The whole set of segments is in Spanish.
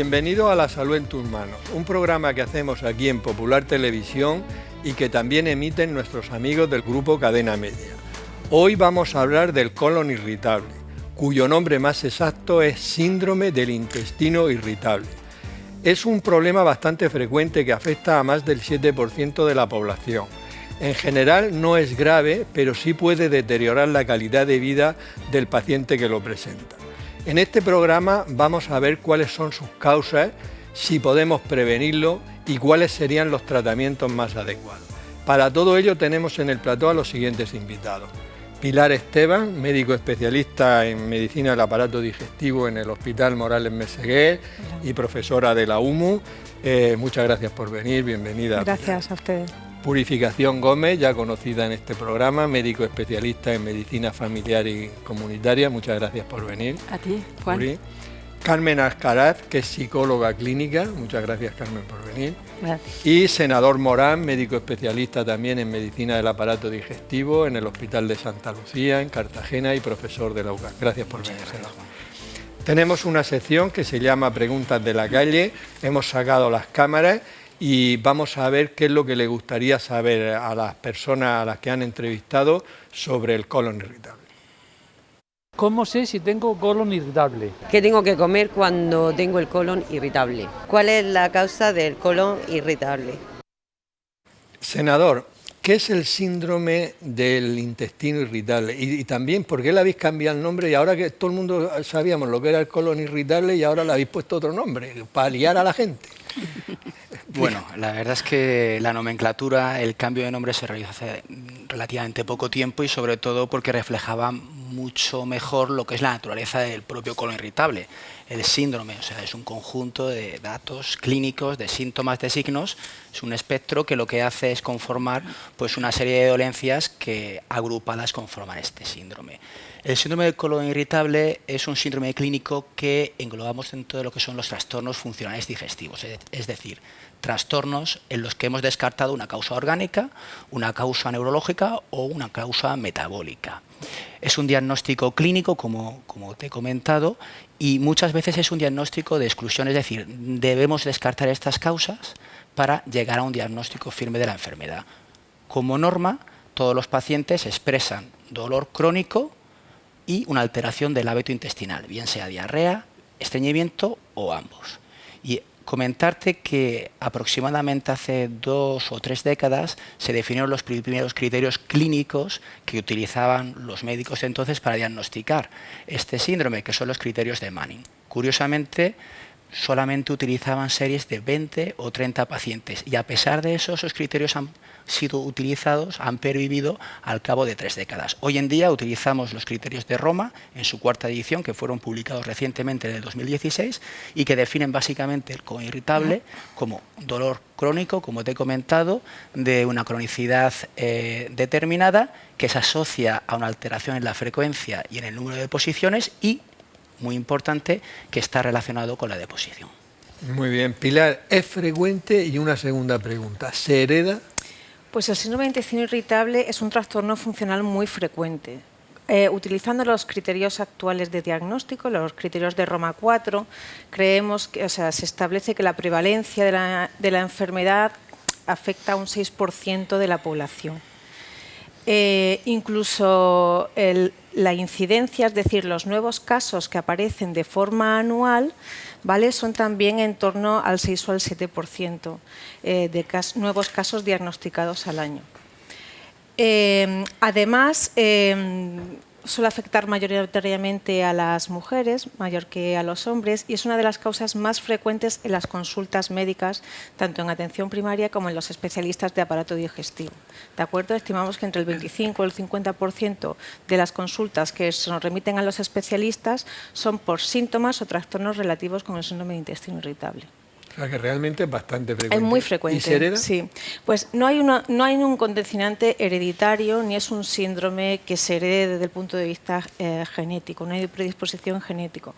Bienvenido a La Salud en tus manos, un programa que hacemos aquí en Popular Televisión y que también emiten nuestros amigos del grupo Cadena Media. Hoy vamos a hablar del colon irritable, cuyo nombre más exacto es síndrome del intestino irritable. Es un problema bastante frecuente que afecta a más del 7% de la población. En general no es grave, pero sí puede deteriorar la calidad de vida del paciente que lo presenta. En este programa vamos a ver cuáles son sus causas, si podemos prevenirlo y cuáles serían los tratamientos más adecuados. Para todo ello tenemos en el plató a los siguientes invitados. Pilar Esteban, médico especialista en medicina del aparato digestivo en el Hospital Morales Meseguer y profesora de la UMU. Muchas gracias por venir, bienvenida. Gracias a ustedes. Purificación Gómez, ya conocida en este programa, médico especialista en medicina familiar y comunitaria. Muchas gracias por venir. A ti, Juan. Puri. Carmen Alcaraz, que es psicóloga clínica. Muchas gracias, Carmen, por venir. Gracias. Y Senador Morán, médico especialista también en medicina del aparato digestivo en el Hospital de Santa Lucía, en Cartagena, y profesor de la UCAM. Gracias por venir, senador. Tenemos una sección que se llama Preguntas de la calle. Hemos sacado las cámaras y vamos a ver qué es lo que le gustaría saber a las personas a las que han entrevistado sobre el colon irritable. ¿Cómo sé si tengo colon irritable? ¿Qué tengo que comer cuando tengo el colon irritable? ¿Cuál es la causa del colon irritable? Senador, ¿qué es el síndrome del intestino irritable? Y también, ¿por qué le habéis cambiado el nombre? Y ahora que todo el mundo sabíamos lo que era el colon irritable y ahora le habéis puesto otro nombre, para liar a la gente. Bueno, la verdad es que la nomenclatura, el cambio de nombre se realizó hace relativamente poco tiempo y sobre todo porque reflejaba mucho mejor lo que es la naturaleza del propio colon irritable. El síndrome, o sea, es un conjunto de datos clínicos, de síntomas, de signos, es un espectro que lo que hace es conformar pues una serie de dolencias que agrupadas conforman este síndrome. El síndrome del colon irritable es un síndrome clínico que englobamos dentro de lo que son los trastornos funcionales digestivos, es decir, trastornos en los que hemos descartado una causa orgánica, una causa neurológica o una causa metabólica. Es un diagnóstico clínico, como te he comentado, y muchas veces es un diagnóstico de exclusión, es decir, debemos descartar estas causas para llegar a un diagnóstico firme de la enfermedad. Como norma, todos los pacientes expresan dolor crónico y una alteración del hábito intestinal, bien sea diarrea, estreñimiento o ambos. Y comentarte que aproximadamente hace 2 o 3 décadas se definieron los primeros criterios clínicos que utilizaban los médicos entonces para diagnosticar este síndrome, que son los criterios de Manning. Curiosamente, solamente utilizaban series de 20 o 30 pacientes y a pesar de eso, esos criterios han sido utilizados, han pervivido al cabo de 3 décadas. Hoy en día utilizamos los criterios de Roma en su 4ª edición, que fueron publicados recientemente en el 2016 y que definen básicamente el colon irritable como dolor crónico, como te he comentado, de una cronicidad determinada que se asocia a una alteración en la frecuencia y en el número de deposiciones y, muy importante, que está relacionado con la deposición. Muy bien, Pilar, ¿es frecuente? Y una segunda pregunta, ¿se hereda? Pues el síndrome de intestino irritable es un trastorno funcional muy frecuente. Utilizando los criterios actuales de diagnóstico, los criterios de Roma 4, creemos que, se establece que la prevalencia de la enfermedad afecta a un 6% de la población. Incluso la incidencia, es decir, los nuevos casos que aparecen de forma anual, ¿vale?, son también en torno al 6 o al 7% de nuevos casos diagnosticados al año. Además, suele afectar mayoritariamente a las mujeres, mayor que a los hombres, y es una de las causas más frecuentes en las consultas médicas, tanto en atención primaria como en los especialistas de aparato digestivo. ¿De acuerdo? Estimamos que entre el 25 y el 50% de las consultas que se nos remiten a los especialistas son por síntomas o trastornos relativos con el síndrome de intestino irritable. O sea que realmente es bastante frecuente. Es muy frecuente. ¿Y se hereda? Sí. Pues no hay un condicionante hereditario ni es un síndrome que se herede desde el punto de vista genético, no hay predisposición genética.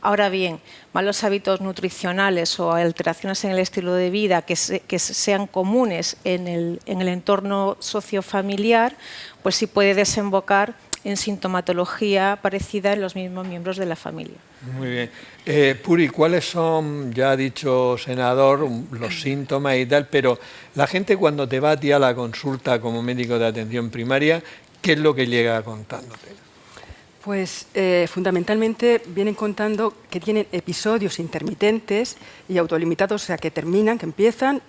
Ahora bien, malos hábitos nutricionales o alteraciones en el estilo de vida que sean comunes en el entorno sociofamiliar, pues sí puede desembocar en sintomatología parecida en los mismos miembros de la familia. Muy bien. Puri, ¿cuáles son, ya ha dicho senador, los síntomas y tal, pero la gente cuando te va a ti a la consulta como médico de atención primaria, ¿qué es lo que llega contándote? Pues fundamentalmente vienen contando que tienen episodios intermitentes y autolimitados, o sea, que terminan, que empiezan,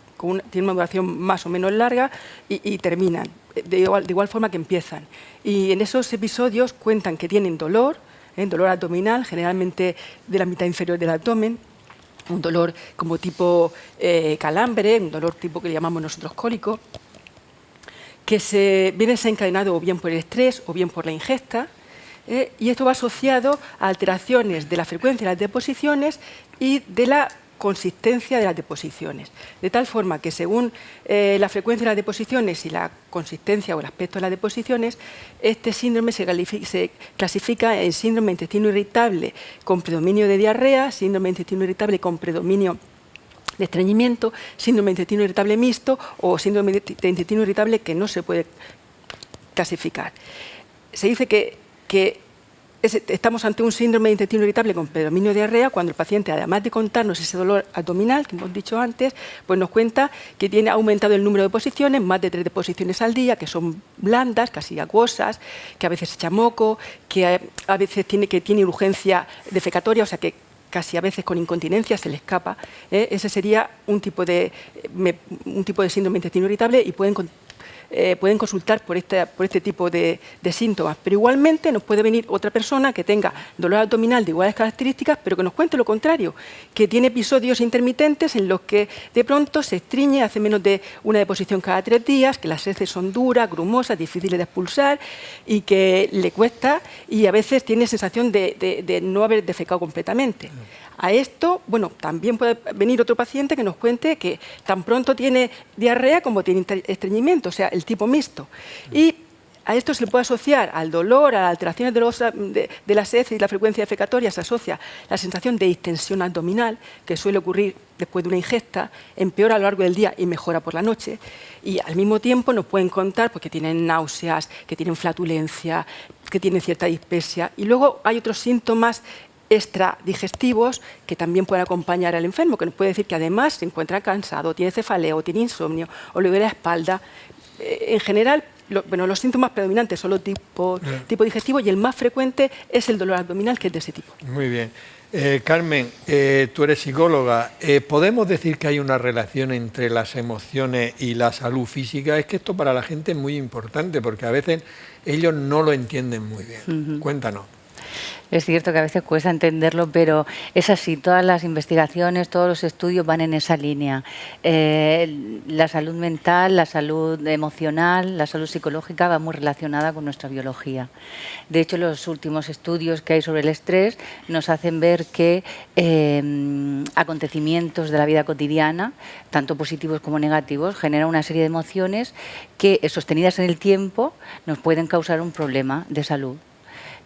tienen una duración más o menos larga y terminan, de igual forma que empiezan. Y en esos episodios cuentan que tienen dolor, dolor abdominal, generalmente de la mitad inferior del abdomen, un dolor como tipo calambre, un dolor tipo que le llamamos nosotros cólico, que viene desencadenado o bien por el estrés o bien por la ingesta, y esto va asociado a alteraciones de la frecuencia de las deposiciones y de la consistencia de las deposiciones, de tal forma que según la frecuencia de las deposiciones y la consistencia o el aspecto de las deposiciones, este síndrome se clasifica en síndrome de intestino irritable con predominio de diarrea, síndrome de intestino irritable con predominio de estreñimiento, síndrome de intestino irritable mixto o síndrome de intestino irritable que no se puede clasificar. Se dice que estamos ante un síndrome de intestino irritable con predominio de diarrea cuando el paciente, además de contarnos ese dolor abdominal que hemos dicho antes, pues nos cuenta que tiene aumentado el número de deposiciones, más de 3 deposiciones al día, que son blandas, casi acuosas, que a veces echa moco, que a veces tiene urgencia defecatoria, o sea que casi a veces con incontinencia se le escapa. Ese sería un tipo de síndrome de intestino irritable y pueden consultar por este tipo de síntomas. Pero igualmente nos puede venir otra persona que tenga dolor abdominal de iguales características, pero que nos cuente lo contrario, que tiene episodios intermitentes en los que de pronto se estreñe, hace menos de una deposición cada 3 días, que las heces son duras, grumosas, difíciles de expulsar y que le cuesta y a veces tiene sensación de no haber defecado completamente. A esto, bueno, también puede venir otro paciente que nos cuente que tan pronto tiene diarrea como tiene estreñimiento, o sea, el tipo mixto. Y a esto se le puede asociar al dolor, a las alteraciones de las heces y la frecuencia defecatoria, se asocia la sensación de distensión abdominal, que suele ocurrir después de una ingesta, empeora a lo largo del día y mejora por la noche. Y al mismo tiempo nos pueden contar pues, que tienen náuseas, que tienen flatulencia, que tienen cierta dispepsia. Y luego hay otros síntomas extradigestivos que también pueden acompañar al enfermo, que nos puede decir que además se encuentra cansado, tiene cefalea, tiene insomnio o le duele la espalda. En general, los síntomas predominantes son los tipo digestivo y el más frecuente es el dolor abdominal, que es de ese tipo. Muy bien. Carmen, tú eres psicóloga. ¿Podemos decir que hay una relación entre las emociones y la salud física? Es que esto para la gente es muy importante porque a veces ellos no lo entienden muy bien. Cuéntanos. Es cierto que a veces cuesta entenderlo, pero es así, todas las investigaciones, todos los estudios van en esa línea. La salud mental, la salud emocional, la salud psicológica va muy relacionada con nuestra biología. De hecho, los últimos estudios que hay sobre el estrés nos hacen ver que acontecimientos de la vida cotidiana, tanto positivos como negativos, generan una serie de emociones que, sostenidas en el tiempo, nos pueden causar un problema de salud.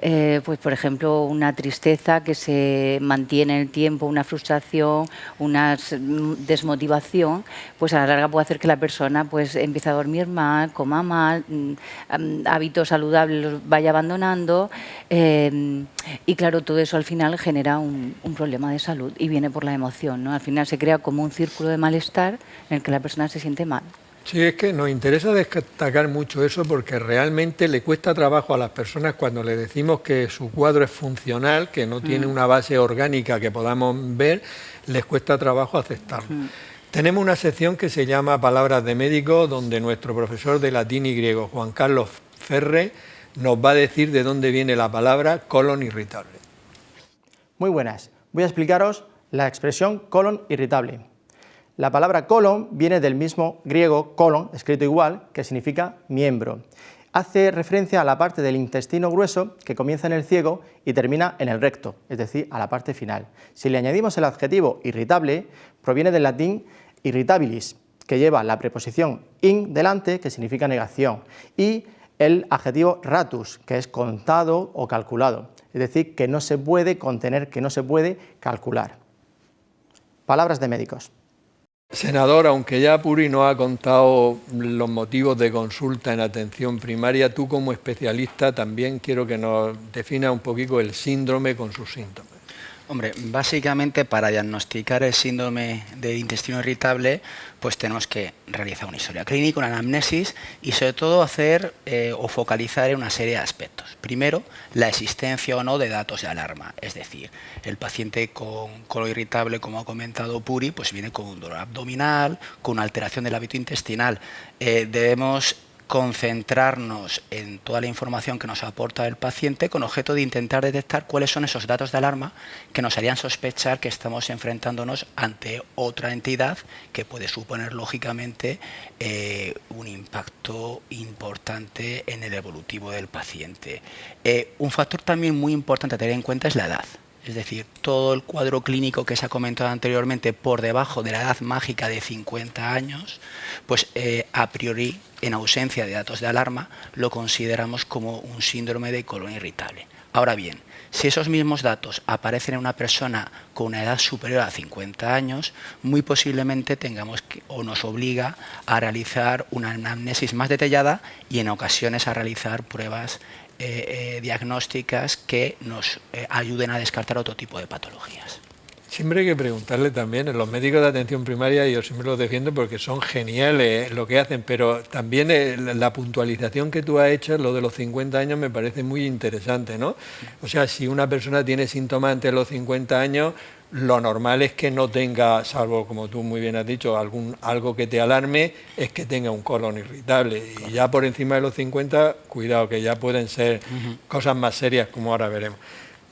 Pues por ejemplo, una tristeza que se mantiene en el tiempo, una frustración, una desmotivación, pues a la larga puede hacer que la persona pues empiece a dormir mal, coma mal, hábitos saludables los vaya abandonando y claro, todo eso al final genera un problema de salud y viene por la emoción, ¿no? Al final se crea como un círculo de malestar en el que la persona se siente mal. Sí, es que nos interesa destacar mucho eso porque realmente le cuesta trabajo a las personas cuando le decimos que su cuadro es funcional, que no tiene una base orgánica que podamos ver, les cuesta trabajo aceptarlo. Tenemos una sección que se llama Palabras de Médico, donde nuestro profesor de latín y griego, Juan Carlos Ferre, nos va a decir de dónde viene la palabra colon irritable. Muy buenas. Voy a explicaros la expresión colon irritable. La palabra colon viene del mismo griego colon, escrito igual, que significa miembro. Hace referencia a la parte del intestino grueso que comienza en el ciego y termina en el recto, es decir, a la parte final. Si le añadimos el adjetivo irritable, proviene del latín irritabilis, que lleva la preposición in delante, que significa negación, y el adjetivo ratus, que es contado o calculado, es decir, que no se puede contener, que no se puede calcular. Palabras de médicos. Senador, aunque ya Puri nos ha contado los motivos de consulta en atención primaria, tú como especialista también quiero que nos defina un poquito el síndrome con sus síntomas. Hombre, básicamente para diagnosticar el síndrome de intestino irritable, pues tenemos que realizar una historia clínica, una anamnesis y sobre todo hacer o focalizar en una serie de aspectos. Primero, la existencia o no de datos de alarma, es decir, el paciente con colon irritable, como ha comentado Puri, pues viene con un dolor abdominal, con una alteración del hábito intestinal. Debemos concentrarnos en toda la información que nos aporta el paciente con objeto de intentar detectar cuáles son esos datos de alarma que nos harían sospechar que estamos enfrentándonos ante otra entidad que puede suponer lógicamente un impacto importante en el evolutivo del paciente. Un factor también muy importante a tener en cuenta es la edad. Es decir, todo el cuadro clínico que se ha comentado anteriormente por debajo de la edad mágica de 50 años, pues a priori, en ausencia de datos de alarma, lo consideramos como un síndrome de colon irritable. Ahora bien, si esos mismos datos aparecen en una persona con una edad superior a 50 años, muy posiblemente tengamos que, o nos obliga a realizar una anamnesis más detallada y en ocasiones a realizar pruebas diagnósticas que nos ayuden a descartar otro tipo de patologías. Siempre hay que preguntarle también, los médicos de atención primaria, yo siempre los defiendo porque son geniales lo que hacen, pero también la puntualización que tú has hecho, lo de los 50 años, me parece muy interesante, ¿no? O sea, si una persona tiene síntomas antes de los 50 años, lo normal es que no tenga, salvo como tú muy bien has dicho, algo que te alarme, es que tenga un colon irritable. Y ya por encima de los 50, cuidado, que ya pueden ser cosas más serias, como ahora veremos.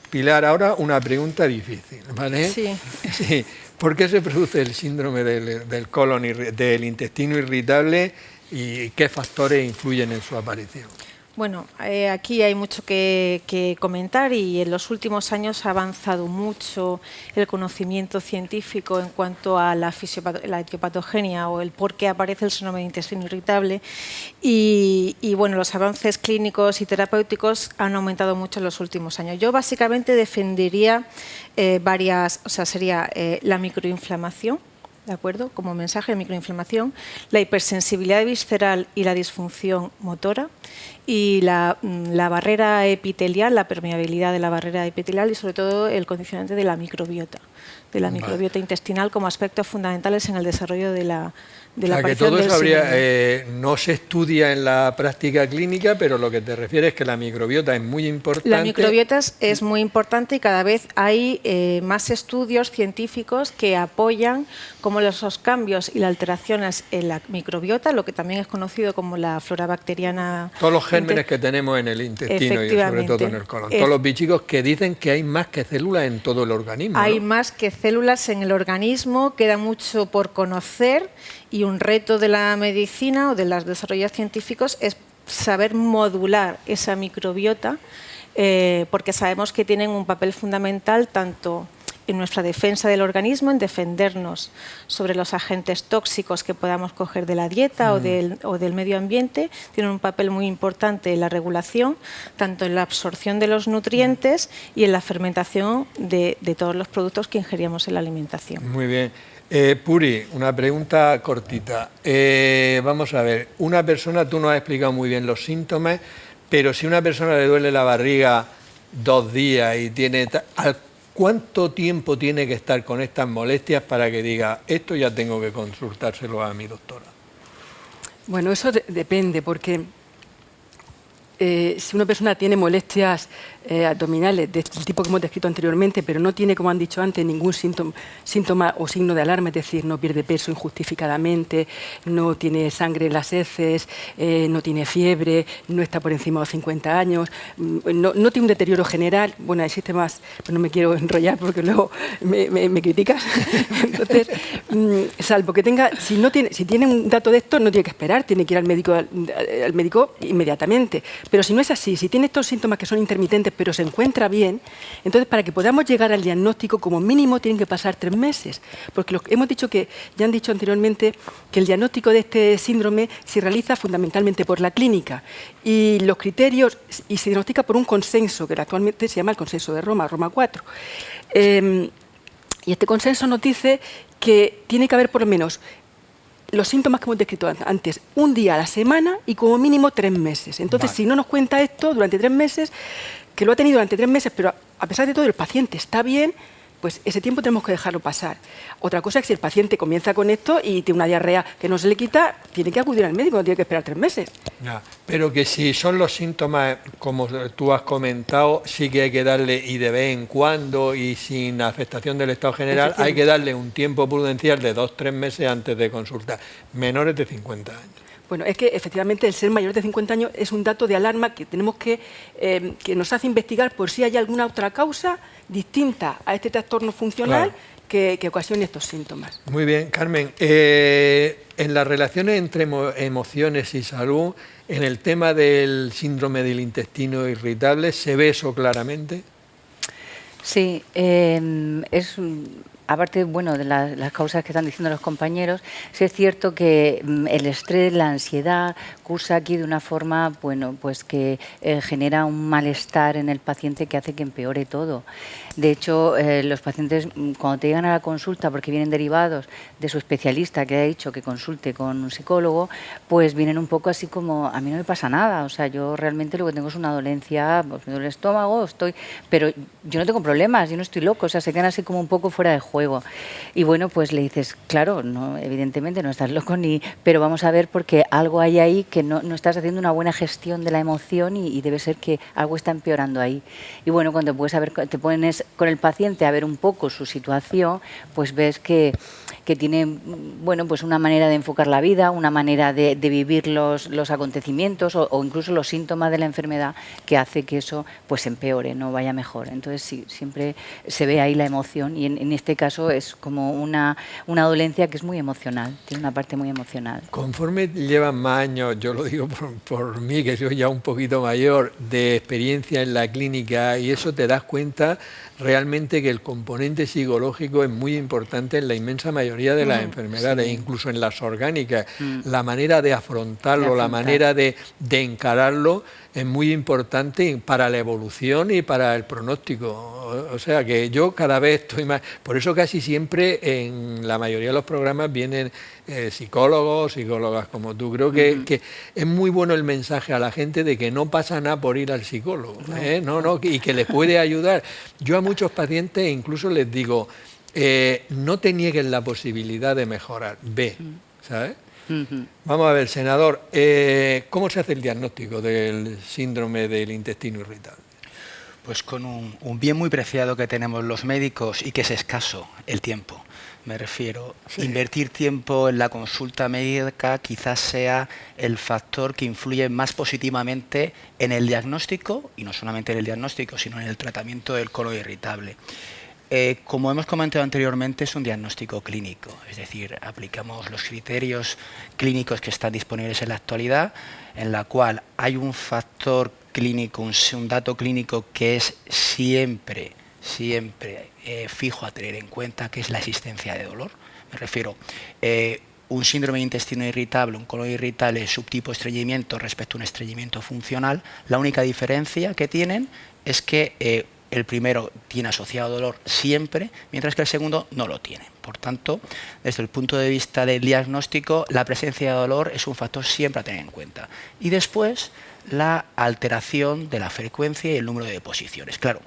Pilar, ahora una pregunta difícil, ¿vale? Sí. Sí. ¿Por qué se produce el síndrome del intestino irritable y qué factores influyen en su aparición? Bueno, aquí hay mucho que comentar y en los últimos años ha avanzado mucho el conocimiento científico en cuanto a la etiopatogenia o el por qué aparece el síndrome de intestino irritable y bueno, los avances clínicos y terapéuticos han aumentado mucho en los últimos años. Yo básicamente defendería sería la microinflamación, ¿de acuerdo? Como mensaje de microinflamación, la hipersensibilidad visceral y la disfunción motora y la barrera epitelial, la permeabilidad de la barrera epitelial y sobre todo el condicionante de la microbiota intestinal como aspectos fundamentales en el desarrollo de la que todo eso no se estudia en la práctica clínica, pero lo que te refieres es que la microbiota es muy importante. La microbiota es muy importante y cada vez hay más estudios científicos que apoyan cómo esos cambios y las alteraciones en la microbiota, lo que también es conocido como la flora bacteriana. Todos los gérmenes que tenemos en el intestino y sobre todo en el colon. Todos los bichicos que dicen que hay más que células en todo el organismo. Hay ¿no? más que células en el organismo, queda mucho por conocer. Y un reto de la medicina o de los desarrollos científicos es saber modular esa microbiota, porque sabemos que tienen un papel fundamental tanto en nuestra defensa del organismo, en defendernos sobre los agentes tóxicos que podamos coger de la dieta o del medio ambiente, tienen un papel muy importante en la regulación, tanto en la absorción de los nutrientes y en la fermentación de todos los productos que ingerimos en la alimentación. Muy bien. Puri, una pregunta cortita. Vamos a ver, una persona, tú nos has explicado muy bien los síntomas, pero si a una persona le duele la barriga 2 días y tiene... ¿Cuánto tiempo tiene que estar con estas molestias para que diga, esto ya tengo que consultárselo a mi doctora? Bueno, eso depende, porque si una persona tiene molestias abdominales del tipo que hemos descrito anteriormente, pero no tiene, como han dicho antes, ningún síntoma o signo de alarma, es decir, no pierde peso injustificadamente, no tiene sangre en las heces, no tiene fiebre, no está por encima de los 50 años, no tiene un deterioro general. Bueno, existe más, pero no me quiero enrollar porque luego me criticas. Entonces, salvo que tenga, si tiene un dato de esto, no tiene que esperar, tiene que ir al médico inmediatamente. Pero si no es así, si tiene estos síntomas que son intermitentes, pero se encuentra bien, entonces para que podamos llegar al diagnóstico, como mínimo tienen que pasar 3 meses. Porque hemos dicho que, ya han dicho anteriormente, que el diagnóstico de este síndrome se realiza fundamentalmente por la clínica. Y los criterios, y se diagnostica por un consenso, que actualmente se llama el Consenso de Roma, Roma 4. Y este consenso nos dice que tiene que haber por lo menos los síntomas que hemos descrito antes, un día a la semana y como mínimo 3 meses. Entonces, si no nos cuenta esto durante 3 meses, que lo ha tenido durante 3 meses, pero a pesar de todo el paciente está bien, pues ese tiempo tenemos que dejarlo pasar. Otra cosa es que si el paciente comienza con esto y tiene una diarrea que no se le quita, tiene que acudir al médico, no tiene que esperar 3 meses. Ya, pero que si son los síntomas, como tú has comentado, sí que hay que darle, y de vez en cuando, y sin afectación del estado general, hay que darle un tiempo prudencial de 2-3 meses antes de consultar. Menores de 50 años. Bueno, es que efectivamente el ser mayor de 50 años es un dato de alarma que tenemos que nos hace investigar por si hay alguna otra causa distinta a este trastorno funcional que ocasione estos síntomas. Muy bien, Carmen. En las relaciones entre emociones y salud, en el tema del síndrome del intestino irritable, ¿se ve eso claramente? Sí, aparte, bueno, de las causas que están diciendo los compañeros, sí es cierto que el estrés, la ansiedad, cursa aquí de una forma, bueno, pues que genera un malestar en el paciente que hace que empeore todo. De hecho, los pacientes, cuando te llegan a la consulta, porque vienen derivados de su especialista que ha dicho que consulte con un psicólogo, pues vienen un poco así como, a mí no me pasa nada, o sea, yo realmente lo que tengo es una dolencia, pues me duele el estómago, pero yo no tengo problemas, yo no estoy loco, o sea, se quedan así como un poco fuera de juego. Y bueno, pues le dices, claro, no, evidentemente no estás loco, pero vamos a ver porque algo hay ahí que no estás haciendo una buena gestión de la emoción y debe ser que algo está empeorando ahí. Y bueno, cuando te pones con el paciente a ver un poco su situación, pues ves que tiene, bueno, pues una manera de enfocar la vida, una manera de vivir los acontecimientos o incluso los síntomas de la enfermedad que hace que eso pues empeore, no vaya mejor. Entonces sí, siempre se ve ahí la emoción y en este caso es como una dolencia que es muy emocional, tiene una parte muy emocional. Conforme llevan más años, yo lo digo por mí, que soy ya un poquito mayor, de experiencia en la clínica, y eso te das cuenta realmente que el componente psicológico es muy importante en la inmensa mayoría de las enfermedades, sí, incluso en las orgánicas. La manera de afrontarlo, la manera de encararlo es muy importante para la evolución y para el pronóstico. O sea que yo cada vez estoy más... Por eso casi siempre en la mayoría de los programas vienen psicólogos, psicólogas como tú. Creo que es muy bueno el mensaje a la gente de que no pasa nada por ir al psicólogo, y que les puede ayudar. Yo a muchos pacientes incluso les digo, no te niegues la posibilidad de mejorar, ve, ¿sabes? Vamos a ver, senador, ¿cómo se hace el diagnóstico del síndrome del intestino irritable? Pues con un bien muy preciado que tenemos los médicos y que es escaso, el tiempo. Me refiero, invertir tiempo en la consulta médica quizás sea el factor que influye más positivamente en el diagnóstico, y no solamente en el diagnóstico, sino en el tratamiento del colon irritable. Como hemos comentado anteriormente, es un diagnóstico clínico, es decir, aplicamos los criterios clínicos que están disponibles en la actualidad, en la cual hay un factor clínico, un dato clínico que es siempre fijo a tener en cuenta, que es la existencia de dolor. Me refiero, un síndrome de intestino irritable, un colon irritable subtipo estreñimiento respecto a un estreñimiento funcional, la única diferencia que tienen es que el primero tiene asociado dolor siempre, mientras que el segundo no lo tiene. Por tanto, desde el punto de vista del diagnóstico, la presencia de dolor es un factor siempre a tener en cuenta. Y después, la alteración de la frecuencia y el número de deposiciones. Claro,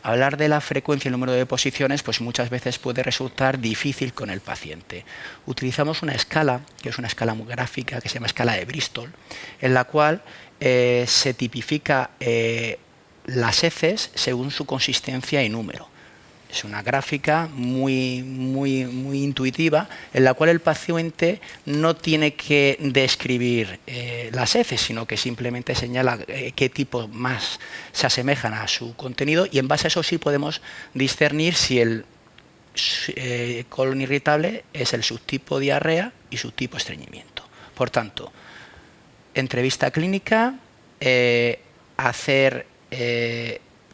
hablar de la frecuencia y el número de deposiciones pues muchas veces puede resultar difícil con el paciente. Utilizamos una escala, que es una escala muy gráfica, que se llama escala de Bristol, en la cual se tipifica las heces según su consistencia y número. Es una gráfica muy intuitiva en la cual el paciente no tiene que describir las heces, sino que simplemente señala qué tipo más se asemejan a su contenido, y en base a eso sí podemos discernir si el colon irritable es el subtipo diarrea y subtipo estreñimiento. Por tanto, entrevista clínica,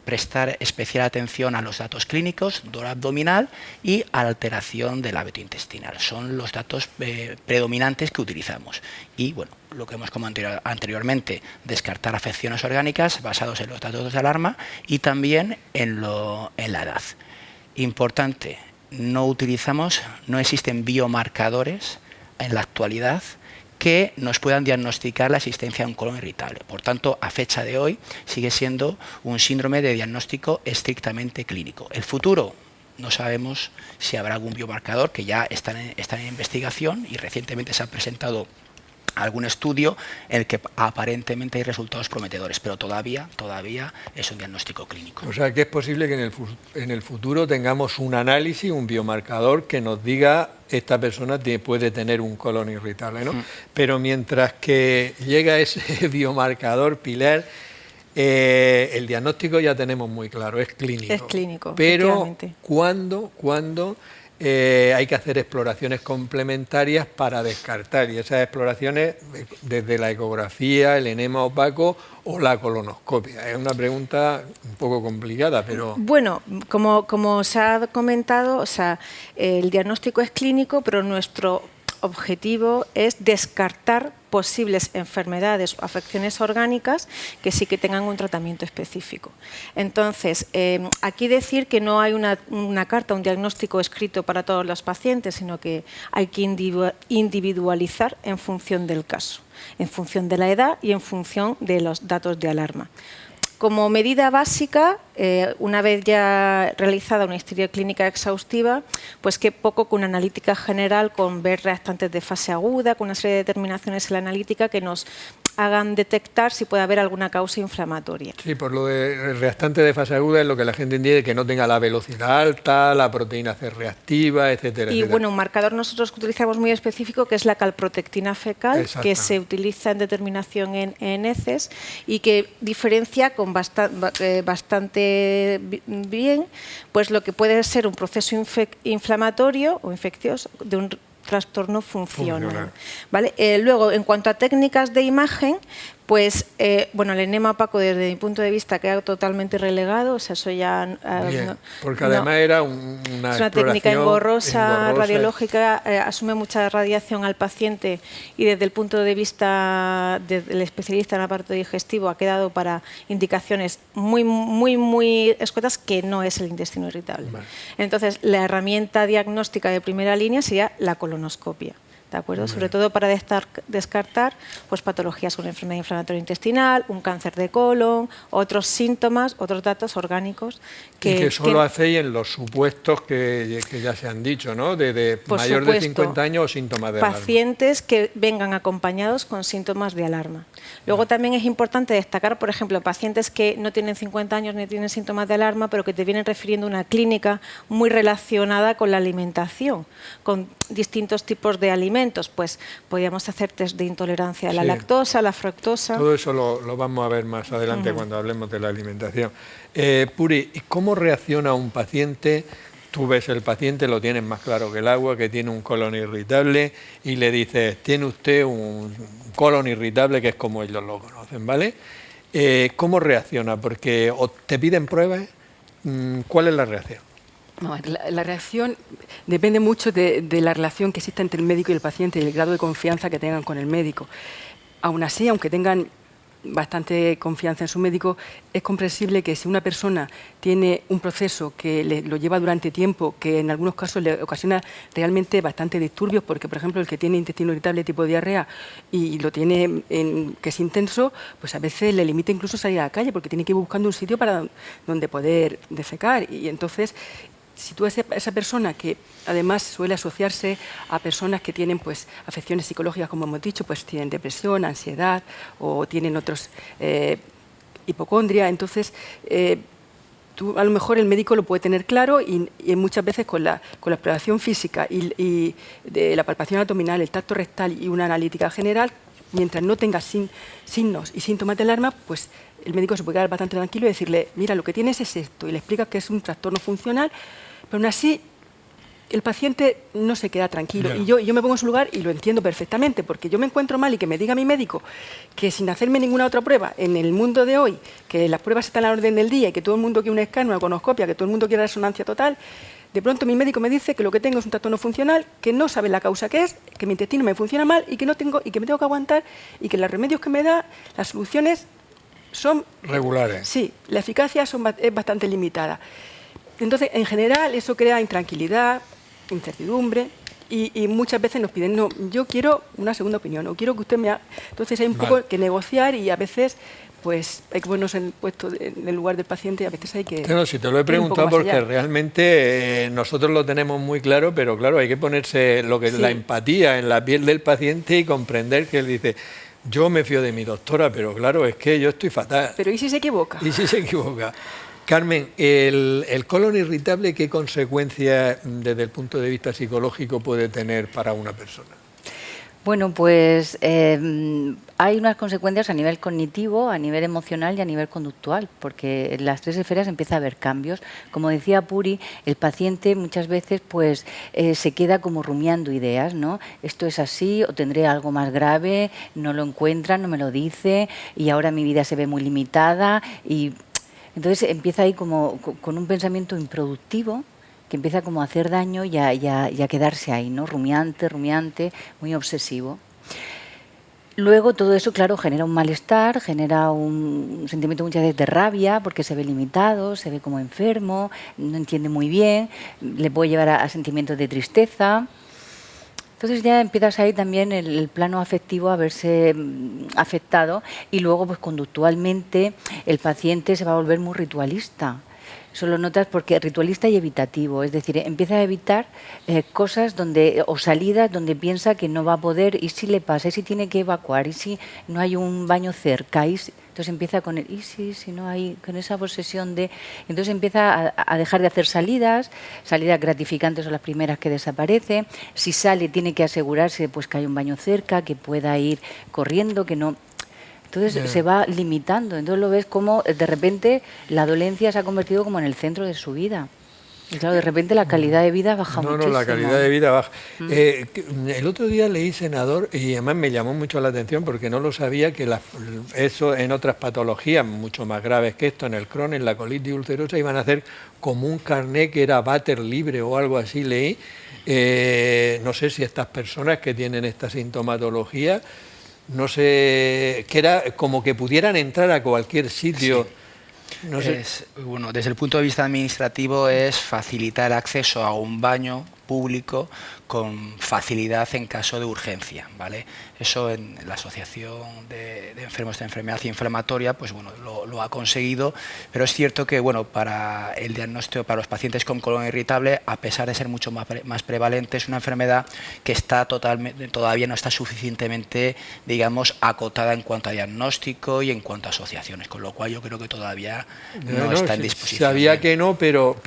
prestar especial atención a los datos clínicos, dolor abdominal y a la alteración del hábito intestinal. Son los datos predominantes que utilizamos. Y bueno, lo que hemos comentado anteriormente, descartar afecciones orgánicas basados en los datos de alarma y también en la edad. Importante, no existen biomarcadores en la actualidad que nos puedan diagnosticar la existencia de un colon irritable. Por tanto, a fecha de hoy sigue siendo un síndrome de diagnóstico estrictamente clínico. El futuro, no sabemos si habrá algún biomarcador, que ya están en investigación y recientemente se ha presentado algún estudio en el que aparentemente hay resultados prometedores, pero todavía es un diagnóstico clínico. O sea que es posible que en el futuro tengamos un análisis, un biomarcador que nos diga esta persona puede tener un colon irritable, ¿no? Pero mientras que llega ese biomarcador, Pilar, el diagnóstico ya tenemos muy claro, es clínico. Es clínico, pero ¿cuándo hay que hacer exploraciones complementarias para descartar? Y esas exploraciones desde la ecografía, el enema opaco o la colonoscopia. Es una pregunta un poco complicada, pero... Bueno, como se ha comentado, o sea, el diagnóstico es clínico, pero nuestro objetivo es descartar posibles enfermedades o afecciones orgánicas que sí que tengan un tratamiento específico. Entonces, aquí decir que no hay una carta, un diagnóstico escrito para todos los pacientes, sino que hay que individualizar en función del caso, en función de la edad y en función de los datos de alarma. Como medida básica, una vez ya realizada una historia clínica exhaustiva, pues qué poco con una analítica general, con ver reactantes de fase aguda, con una serie de determinaciones en la analítica que nos hagan detectar si puede haber alguna causa inflamatoria. Sí, por lo de reactante de fase aguda es lo que la gente entiende, que no tenga la velocidad alta, la proteína C reactiva, etcétera. Y bueno, un marcador nosotros que utilizamos muy específico, que es la calprotectina fecal, que se utiliza en determinación en heces y que diferencia con bastante bien pues lo que puede ser un proceso inflamatorio o infeccioso de un trastorno funcional. ¿Vale? Luego, en cuanto a técnicas de imagen, pues, bueno, el enema opaco desde mi punto de vista queda totalmente relegado, o sea, eso ya... Bien, porque además era una técnica engorrosa, radiológica, asume mucha radiación al paciente y desde el punto de vista del especialista en aparato digestivo ha quedado para indicaciones muy escuetas que no es el intestino irritable. Vale. Entonces, la herramienta diagnóstica de primera línea sería la colonoscopia. ¿De acuerdo? Sobre todo para descartar pues, patologías con enfermedad inflamatoria intestinal, un cáncer de colon, otros síntomas, otros datos orgánicos. Que solo hacéis en los supuestos que ya se han dicho, ¿no? De mayor de 50 años o síntomas de alarma. Pacientes que vengan acompañados con síntomas de alarma. Luego también es importante destacar, por ejemplo, pacientes que no tienen 50 años ni tienen síntomas de alarma, pero que te vienen refiriendo una clínica muy relacionada con la alimentación, con distintos tipos de alimentos. Pues podríamos hacer test de intolerancia a la lactosa, a la fructosa. Todo eso lo vamos a ver más adelante cuando hablemos de la alimentación. Puri, ¿cómo reacciona un paciente? Tú ves el paciente, lo tienes más claro que el agua, que tiene un colon irritable y le dices, tiene usted un colon irritable, que es como ellos lo conocen, ¿vale? ¿Cómo reacciona? Porque o te piden pruebas, ¿cuál es la reacción? No, la reacción depende mucho de la relación que exista entre el médico y el paciente y el grado de confianza que tengan con el médico. Aún así, aunque tengan bastante confianza en su médico, es comprensible que si una persona tiene un proceso que lo lleva durante tiempo, que en algunos casos le ocasiona realmente bastante disturbios, porque por ejemplo el que tiene intestino irritable tipo diarrea y lo tiene que es intenso, pues a veces le limita incluso salir a la calle porque tiene que ir buscando un sitio para donde poder defecar. Y entonces, si tú esa persona que además suele asociarse a personas que tienen pues afecciones psicológicas, como hemos dicho, pues tienen depresión, ansiedad o tienen otros hipocondria, entonces tú, a lo mejor el médico lo puede tener claro y muchas veces con la exploración física y de la palpación abdominal, el tacto rectal y una analítica general, mientras no tenga signos y síntomas de alarma, pues el médico se puede quedar bastante tranquilo y decirle, mira, lo que tienes es esto, y le explica que es un trastorno funcional, pero aún así el paciente no se queda tranquilo. Y yo me pongo en su lugar y lo entiendo perfectamente, porque yo me encuentro mal y que me diga mi médico que sin hacerme ninguna otra prueba, en el mundo de hoy, que las pruebas están a la orden del día y que todo el mundo quiere un escáner, una colonoscopia, que todo el mundo quiere resonancia total, de pronto mi médico me dice que lo que tengo es un trastorno funcional, que no sabe la causa que es, que mi intestino me funciona mal y que me tengo que aguantar y que los remedios que me da, las soluciones son regulares. Sí, la eficacia es bastante limitada. Entonces, en general, eso crea intranquilidad, incertidumbre, y muchas veces nos piden, no, yo quiero una segunda opinión, o quiero que usted me haga... Entonces hay un poco que negociar y a veces pues hay que ponernos en el lugar del paciente y a veces hay que... No, si te lo he preguntado porque realmente nosotros lo tenemos muy claro, pero claro, hay que ponerse lo que es la empatía en la piel del paciente y comprender que él dice, yo me fío de mi doctora, pero claro, es que yo estoy fatal. Pero ¿y si se equivoca? ¿Y si se equivoca? Carmen, ¿el colon irritable qué consecuencias desde el punto de vista psicológico puede tener para una persona? Bueno, pues hay unas consecuencias a nivel cognitivo, a nivel emocional y a nivel conductual, porque en las 3 esferas empieza a haber cambios. Como decía Puri, el paciente muchas veces pues, se queda como rumiando ideas, ¿no? Esto es así, o tendré algo más grave, no lo encuentra, no me lo dice, y ahora mi vida se ve muy limitada, y entonces empieza ahí como con un pensamiento improductivo, que empieza como a hacer daño y a quedarse ahí, ¿no? Rumiante, muy obsesivo. Luego todo eso, claro, genera un malestar, genera un sentimiento muchas veces de rabia porque se ve limitado, se ve como enfermo, no entiende muy bien, le puede llevar a sentimientos de tristeza. Entonces ya empiezas ahí también el plano afectivo a verse afectado y luego pues conductualmente el paciente se va a volver muy ritualista. Eso lo notas porque ritualista y evitativo, es decir, empieza a evitar cosas o salidas donde piensa que no va a poder, y si le pasa, y si tiene que evacuar, y si no hay un baño cerca, entonces empieza con el, y si no hay, con esa posesión de... Entonces empieza a dejar de hacer salidas gratificantes son las primeras que desaparecen, si sale tiene que asegurarse pues, que hay un baño cerca, que pueda ir corriendo, que no... Entonces se va limitando, entonces lo ves como de repente la dolencia se ha convertido como en el centro de su vida. Y claro, de repente la calidad de vida baja muchísimo. No, la calidad de vida baja. El otro día leí, senador, y además me llamó mucho la atención porque no lo sabía, que eso en otras patologías mucho más graves que esto, en el Crohn, en la colitis ulcerosa, iban a hacer como un carné que era váter libre o algo así, leí. No sé si estas personas que tienen esta sintomatología, no sé, que era como que pudieran entrar a cualquier sitio. Sí. No sé. Bueno, desde el punto de vista administrativo es facilitar el acceso a un baño público con facilidad en caso de urgencia, ¿vale? Eso en la Asociación de Enfermos de Enfermedad Inflamatoria, pues bueno, lo ha conseguido, pero es cierto que bueno, para el diagnóstico, para los pacientes con colon irritable, a pesar de ser mucho más prevalente, es una enfermedad que está todavía no está suficientemente, digamos, acotada en cuanto a diagnóstico y en cuanto a asociaciones, con lo cual yo creo que todavía no está en disposición. Sabía que no, pero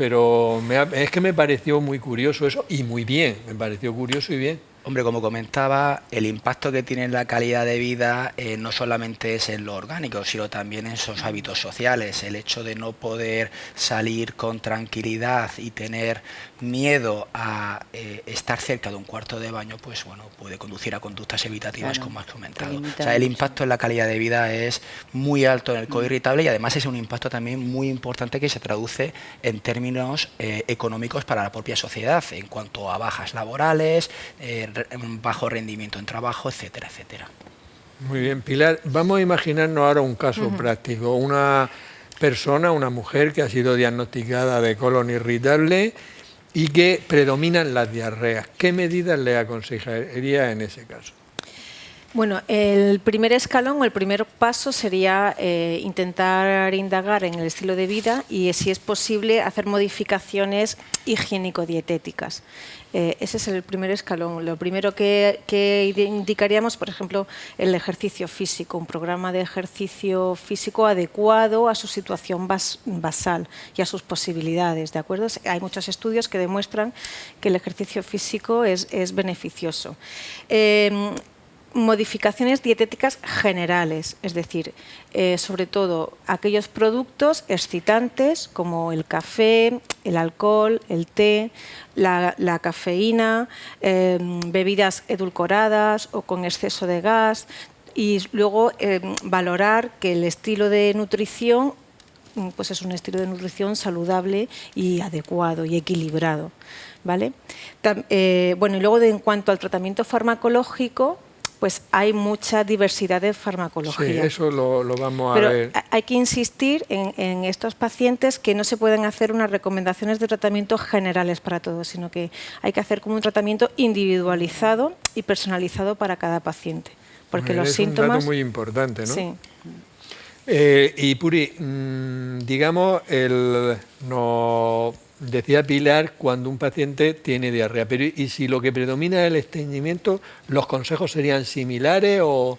es que me pareció muy curioso eso y muy bien, me pareció curioso y bien. Hombre, como comentaba, el impacto que tiene en la calidad de vida no solamente es en lo orgánico, sino también en sus hábitos sociales. El hecho de no poder salir con tranquilidad y tener miedo a estar cerca de un cuarto de baño, pues bueno, puede conducir a conductas evitativas, claro, como has comentado. O sea, el impacto en la calidad de vida es muy alto en el colon irritable y además es un impacto también muy importante que se traduce en términos económicos para la propia sociedad, en cuanto a bajas laborales, bajo rendimiento en trabajo, etcétera, etcétera. Muy bien, Pilar. Vamos a imaginarnos ahora un caso práctico. Una persona, una mujer que ha sido diagnosticada de colon irritable y que predominan las diarreas. ¿Qué medidas le aconsejaría en ese caso? Bueno, el primer escalón o el primer paso sería intentar indagar en el estilo de vida y, si es posible, hacer modificaciones higiénico-dietéticas. Ese es el primer escalón. Lo primero que indicaríamos, por ejemplo, el ejercicio físico, un programa de ejercicio físico adecuado a su situación basal y a sus posibilidades, ¿de acuerdo? Hay muchos estudios que demuestran que el ejercicio físico es beneficioso. Modificaciones dietéticas generales, es decir, sobre todo aquellos productos excitantes como el café, el alcohol, el té, la cafeína, bebidas edulcoradas o con exceso de gas, y luego valorar que el estilo de nutrición pues es un estilo de nutrición saludable y adecuado y equilibrado, ¿vale? Bueno, y luego en cuanto al tratamiento farmacológico, pues hay mucha diversidad de Sí, farmacología. eso lo vamos a Pero ver. hay que insistir en estos pacientes que no se pueden hacer unas recomendaciones de tratamiento generales para todos, sino que hay que hacer como un tratamiento individualizado y personalizado para cada paciente. Porque los Es síntomas... un dato muy importante, ¿no? Sí. Y Puri, digamos, nos decía Pilar cuando un paciente tiene diarrea, pero ¿y si lo que predomina es el estreñimiento, los consejos serían similares o...?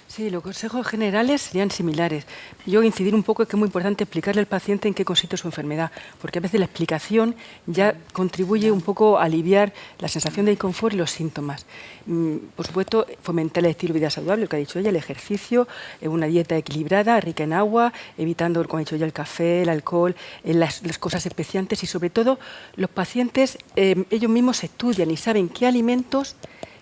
Sí, los consejos generales serían similares. Yo incidir un poco que es muy importante explicarle al paciente en qué consiste su enfermedad, porque a veces la explicación ya contribuye un poco a aliviar la sensación de inconfort y los síntomas. Por supuesto, fomentar el estilo de vida saludable, lo que ha dicho ella, el ejercicio, una dieta equilibrada, rica en agua, evitando, como ha dicho ella, el café, el alcohol, las cosas especiantes y sobre todo los pacientes ellos mismos se estudian y saben qué alimentos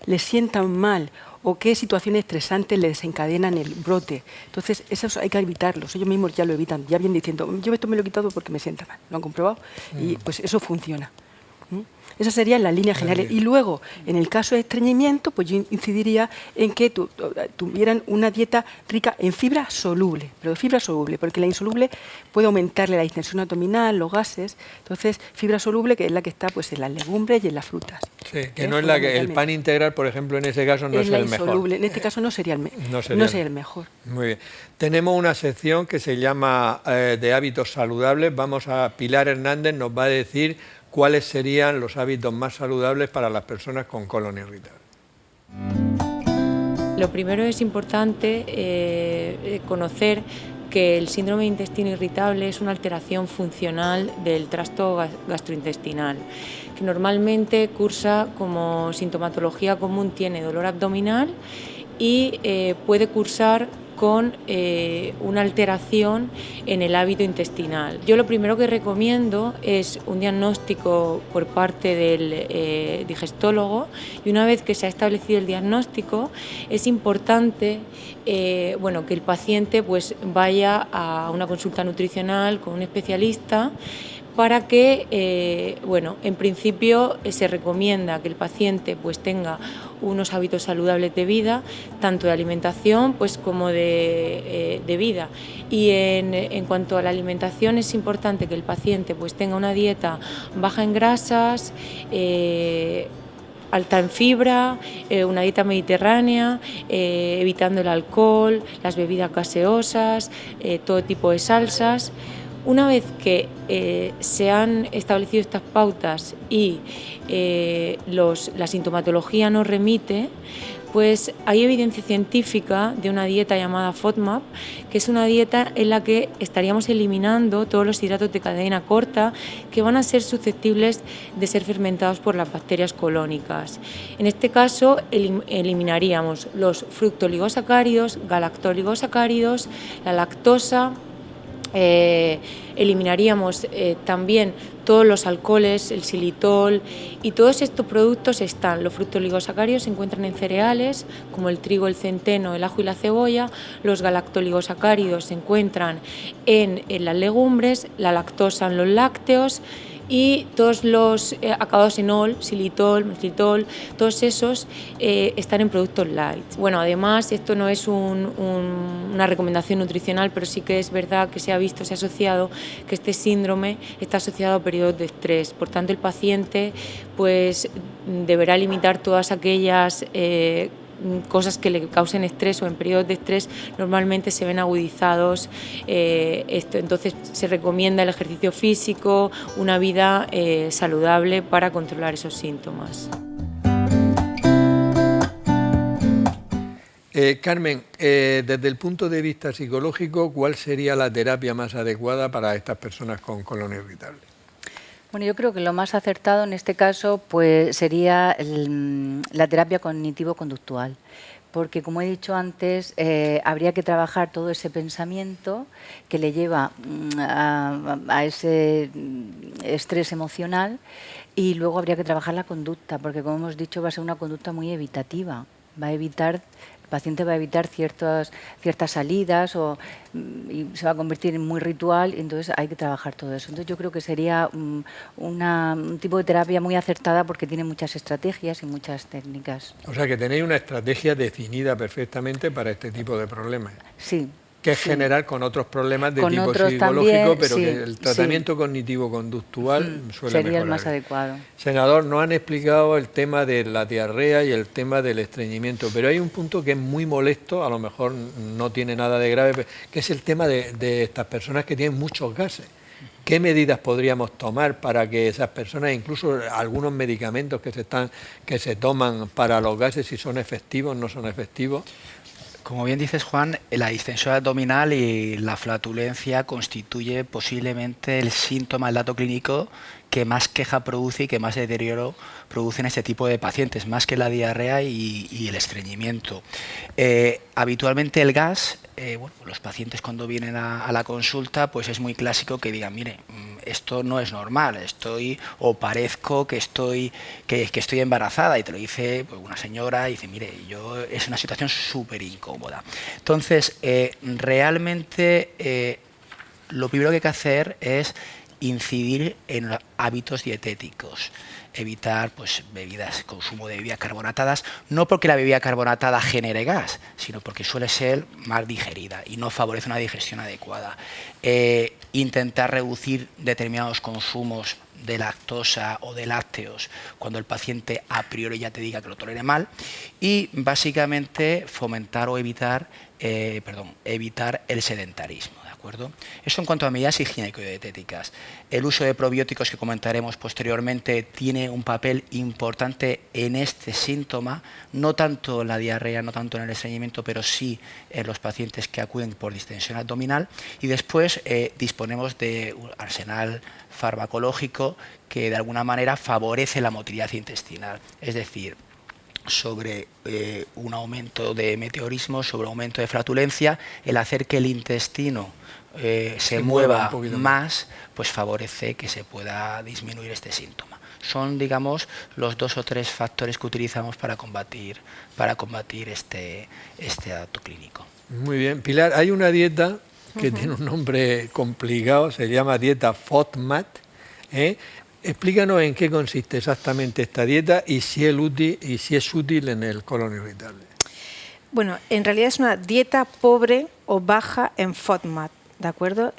les sientan mal o qué situaciones estresantes les desencadenan el brote. Entonces, esos hay que evitarlos. Ellos mismos ya lo evitan, ya vienen diciendo, yo esto me lo he quitado porque me sienta mal. Lo han comprobado y pues eso funciona. Esas serían las líneas generales. Y luego, en el caso de estreñimiento, pues yo incidiría en que tuvieran una dieta rica en fibra soluble, pero fibra soluble, porque la insoluble puede aumentarle la distensión abdominal, los gases. Entonces, fibra soluble, que es la que está pues en las legumbres y en las frutas. Sí, que no es la que el pan integral, por ejemplo, en ese caso no es el mejor. En este caso no sería el mejor. Muy bien. Tenemos una sección que se llama de hábitos saludables. Vamos a Pilar Hernández, nos va a decir cuáles serían los hábitos más saludables para las personas con colon irritable. Lo primero es importante conocer que el síndrome de intestino irritable es una alteración funcional del tracto gastrointestinal, que normalmente cursa como sintomatología común, tiene dolor abdominal y puede cursar con una alteración en el hábito intestinal. Yo lo primero que recomiendo es un diagnóstico por parte del digestólogo y una vez que se ha establecido el diagnóstico es importante que el paciente pues, vaya a una consulta nutricional con un especialista para que, en principio se recomienda que el paciente pues, tenga unos hábitos saludables de vida, tanto de alimentación pues, como de vida. Y en cuanto a la alimentación es importante que el paciente pues, tenga una dieta baja en grasas, alta en fibra, una dieta mediterránea, evitando el alcohol, las bebidas gaseosas, todo tipo de salsas. Una vez que se han establecido estas pautas y la sintomatología nos remite, pues hay evidencia científica de una dieta llamada FODMAP, que es una dieta en la que estaríamos eliminando todos los hidratos de cadena corta que van a ser susceptibles de ser fermentados por las bacterias colónicas. En este caso eliminaríamos los fructooligosacáridos, galactoligosacáridos, la lactosa. Eliminaríamos también todos los alcoholes, el xilitol y todos estos productos están. Los fructooligosacáridos se encuentran en cereales como el trigo, el centeno, el ajo y la cebolla. Los galactoligosacáridos se encuentran en las legumbres, la lactosa en los lácteos y todos los acabados en ol, xilitol, mezclitol, todos esos están en productos light. Bueno, además esto no es una recomendación nutricional, pero sí que es verdad que se ha visto, se ha asociado que este síndrome está asociado a periodos de estrés. Por tanto, el paciente pues deberá limitar todas aquellas cosas que le causen estrés o en periodos de estrés normalmente se ven agudizados. Entonces se recomienda el ejercicio físico, una vida saludable para controlar esos síntomas. Carmen, desde el punto de vista psicológico, ¿cuál sería la terapia más adecuada para estas personas con colon irritable? Bueno, yo creo que lo más acertado en este caso pues, sería la terapia cognitivo-conductual, porque como he dicho antes, habría que trabajar todo ese pensamiento que le lleva a ese estrés emocional y luego habría que trabajar la conducta, porque como hemos dicho va a ser una conducta muy evitativa, va a evitar paciente va a evitar ciertas salidas y se va a convertir en muy ritual, y entonces hay que trabajar todo eso. Entonces yo creo que sería un tipo de terapia muy acertada porque tiene muchas estrategias y muchas técnicas. O sea que tenéis una estrategia definida perfectamente para este tipo de problemas. Sí. Que es general con otros problemas de con tipo psicológico, también, pero sí, que el tratamiento cognitivo-conductual suele sería mejorar. el más adecuado. Senador, nos han explicado el tema de la diarrea y el tema del estreñimiento, pero hay un punto que es muy molesto, a lo mejor no tiene nada de grave, que es el tema de estas personas que tienen muchos gases. ¿Qué medidas podríamos tomar para que esas personas, incluso algunos medicamentos que se toman para los gases, si son efectivos o no son efectivos? Como bien dices, Juan, la distensión abdominal y la flatulencia constituye posiblemente el síntoma, el dato clínico que más queja produce y que más deterioro produce en este tipo de pacientes, más que la diarrea y el estreñimiento. Habitualmente el gas, bueno, los pacientes cuando vienen a la consulta, pues es muy clásico que digan, mire, esto no es normal, o parezco que estoy embarazada, y te lo dice pues, una señora y dice, mire, es una situación súper incómoda. Entonces, realmente lo primero que hay que hacer es incidir en los hábitos dietéticos, evitar pues consumo de bebidas carbonatadas, no porque la bebida carbonatada genere gas, sino porque suele ser mal digerida y no favorece una digestión adecuada. Intentar reducir determinados consumos de lactosa o de lácteos cuando el paciente a priori ya te diga que lo tolere mal, y básicamente fomentar o evitar el sedentarismo. ¿De acuerdo? Esto en cuanto a medidas higiénico-dietéticas. El uso de probióticos, que comentaremos posteriormente, tiene un papel importante en este síntoma, no tanto en la diarrea, no tanto en el estreñimiento, pero sí en los pacientes que acuden por distensión abdominal. Y después disponemos de un arsenal farmacológico que de alguna manera favorece la motilidad intestinal, es decir, sobre un aumento de meteorismo, sobre un aumento de flatulencia, el hacer que el intestino se mueva más, pues favorece que se pueda disminuir este síntoma. Son, digamos, los 2 o 3 factores que utilizamos para combatir este dato clínico. Muy bien. Pilar, hay una dieta que tiene un nombre complicado, se llama dieta FODMAP. Explícanos en qué consiste exactamente esta dieta y si es útil en el colon irritable. Bueno, en realidad es una dieta pobre o baja en FODMAP, ¿de acuerdo?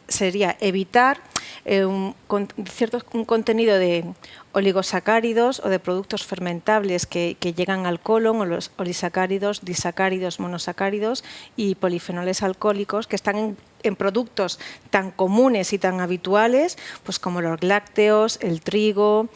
Sería evitar un contenido de oligosacáridos o de productos fermentables que llegan al colon, o los olisacáridos, disacáridos, monosacáridos y polifenoles alcohólicos que están en productos tan comunes y tan habituales, pues como los lácteos, el trigo,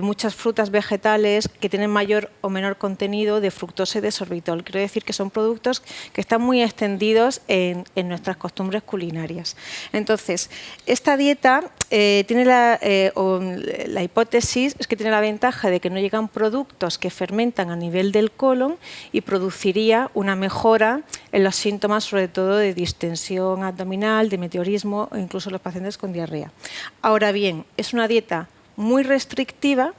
muchas frutas vegetales que tienen mayor o menor contenido de fructosa y de sorbitol. Quiero decir que son productos que están muy extendidos en nuestras costumbres culinarias. Entonces, esta dieta tiene la hipótesis es que tiene la ventaja de que no llegan productos que fermentan a nivel del colon y produciría una mejora en los síntomas, sobre todo de distensión abdominal, de meteorismo o incluso los pacientes con diarrea. Ahora bien, es una dieta muy restrictiva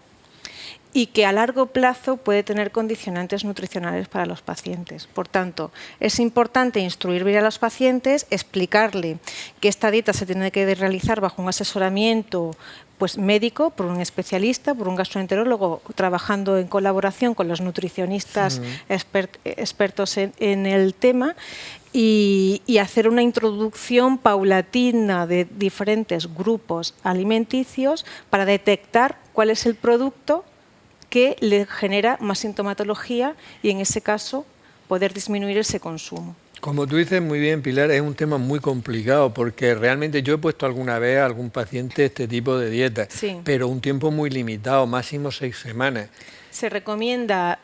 y que a largo plazo puede tener condicionantes nutricionales para los pacientes. Por tanto, es importante instruir bien a los pacientes, explicarle que esta dieta se tiene que realizar bajo un asesoramiento pues, médico, por un especialista, por un gastroenterólogo, trabajando en colaboración con los nutricionistas expertos en el tema, y hacer una introducción paulatina de diferentes grupos alimenticios para detectar cuál es el producto que le genera más sintomatología y, en ese caso, poder disminuir ese consumo. Como tú dices muy bien, Pilar, es un tema muy complicado porque realmente yo he puesto alguna vez a algún paciente este tipo de dieta, sí, pero un tiempo muy limitado, máximo 6 semanas. Se recomienda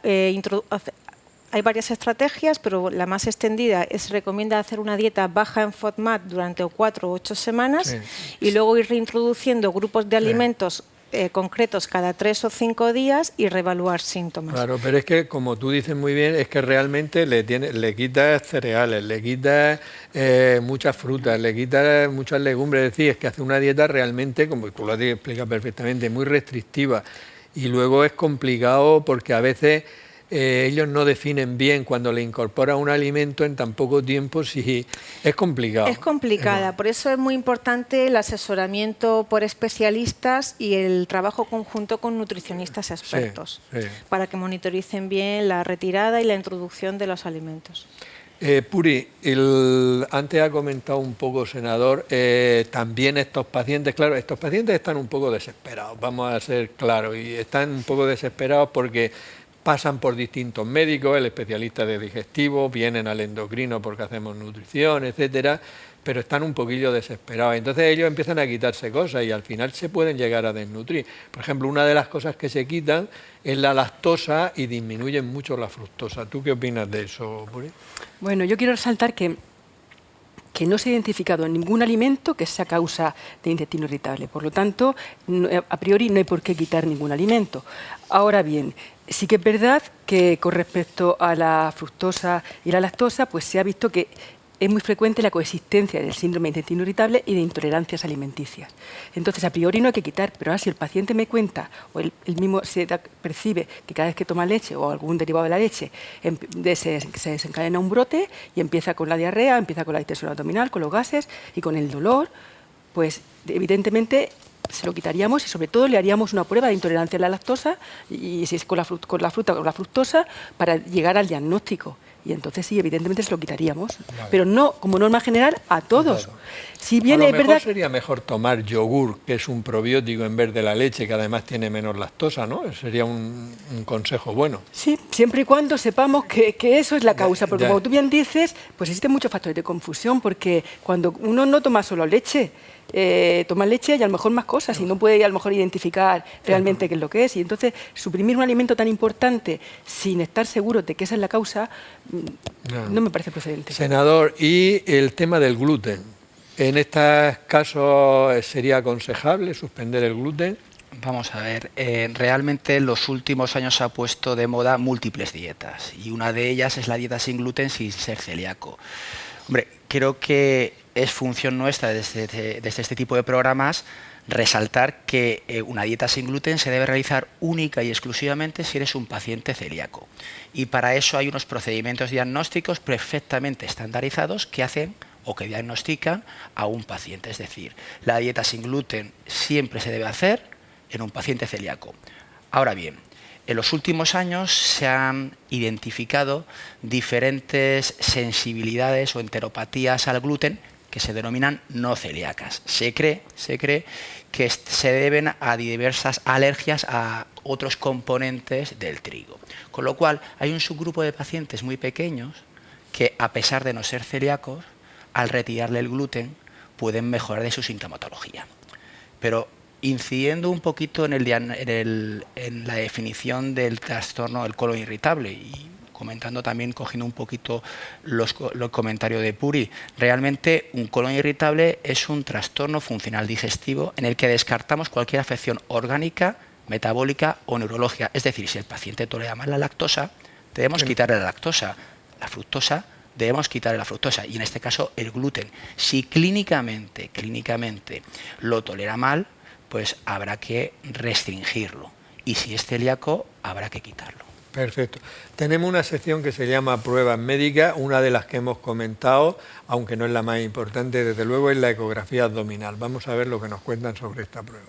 hay varias estrategias, pero la más extendida se recomienda hacer una dieta baja en FODMAP durante 4 o 8 semanas y luego ir reintroduciendo grupos de alimentos concretos cada 3 o 5 días y reevaluar síntomas. Claro, pero es que, como tú dices muy bien, es que realmente le quitas cereales, le quitas muchas frutas, le quitas muchas legumbres, es decir, es que hace una dieta realmente, como tú lo has explicado perfectamente, muy restrictiva, y luego es complicado porque a veces ellos no definen bien cuando le incorpora un alimento en tan poco tiempo, si es complicado. Es complicada, por eso es muy importante el asesoramiento por especialistas y el trabajo conjunto con nutricionistas expertos, para que monitoricen bien la retirada y la introducción de los alimentos. Puri, antes ha comentado un poco, senador, también estos pacientes, claro, estos pacientes están un poco desesperados, vamos a ser claros, y están un poco desesperados porque pasan por distintos médicos, el especialista de digestivo, vienen al endocrino porque hacemos nutrición, etcétera, pero están un poquillo desesperados. Entonces ellos empiezan a quitarse cosas y al final se pueden llegar a desnutrir. Por ejemplo, una de las cosas que se quitan es la lactosa y disminuyen mucho la fructosa. ¿Tú qué opinas de eso, Puri? Bueno, yo quiero resaltar que no se ha identificado en ningún alimento que sea causa de intestino irritable. Por lo tanto, a priori no hay por qué quitar ningún alimento. Ahora bien, sí que es verdad que con respecto a la fructosa y la lactosa, pues se ha visto que es muy frecuente la coexistencia del síndrome de intestino irritable y de intolerancias alimenticias. Entonces, a priori no hay que quitar, pero ahora si el paciente me cuenta o él mismo percibe que cada vez que toma leche o algún derivado de la leche se desencadena un brote y empieza con la diarrea, empieza con la distensión abdominal, con los gases y con el dolor, pues evidentemente se lo quitaríamos y sobre todo le haríamos una prueba de intolerancia a la lactosa y si es con la fruta o con la fructosa para llegar al diagnóstico. Y entonces sí, evidentemente se lo quitaríamos, pero no como norma general a todos. Claro. Si bien a lo es mejor verdad, sería mejor tomar yogur, que es un probiótico en vez de la leche, que además tiene menos lactosa, ¿no? Sería un consejo bueno. Sí, siempre y cuando sepamos que eso es la causa, porque como tú bien dices, pues existen muchos factores de confusión, porque cuando uno no toma solo leche, toma leche y a lo mejor más cosas y no puede a lo mejor identificar realmente qué es lo que es. Y entonces suprimir un alimento tan importante sin estar seguro de que esa es la causa no me parece procedente. Senador, y el tema del gluten. ¿En estos casos sería aconsejable suspender el gluten? Vamos a ver, realmente en los últimos años se ha puesto de moda múltiples dietas y una de ellas es la dieta sin gluten sin ser celíaco. Hombre, creo que es función nuestra desde este tipo de programas resaltar que una dieta sin gluten se debe realizar única y exclusivamente si eres un paciente celíaco. Y para eso hay unos procedimientos diagnósticos perfectamente estandarizados que hacen o que diagnostican a un paciente. Es decir, la dieta sin gluten siempre se debe hacer en un paciente celíaco. Ahora bien, en los últimos años se han identificado diferentes sensibilidades o enteropatías al gluten que se denominan no celíacas. Se cree que se deben a diversas alergias a otros componentes del trigo. Con lo cual, hay un subgrupo de pacientes muy pequeños que, a pesar de no ser celíacos, al retirarle el gluten, pueden mejorar de su sintomatología. Pero incidiendo un poquito en la definición del trastorno del colon irritable y comentando también, cogiendo un poquito los comentarios de Puri, realmente un colon irritable es un trastorno funcional digestivo en el que descartamos cualquier afección orgánica, metabólica o neurológica. Es decir, si el paciente tolera más la lactosa, debemos quitarle la lactosa. La fructosa, debemos quitarle la fructosa. Y en este caso, el gluten. Si clínicamente lo tolera mal, pues habrá que restringirlo. Y si es celíaco, habrá que quitarlo. Perfecto. Tenemos una sección que se llama pruebas médicas, una de las que hemos comentado, aunque no es la más importante, desde luego es la ecografía abdominal. Vamos a ver lo que nos cuentan sobre esta prueba.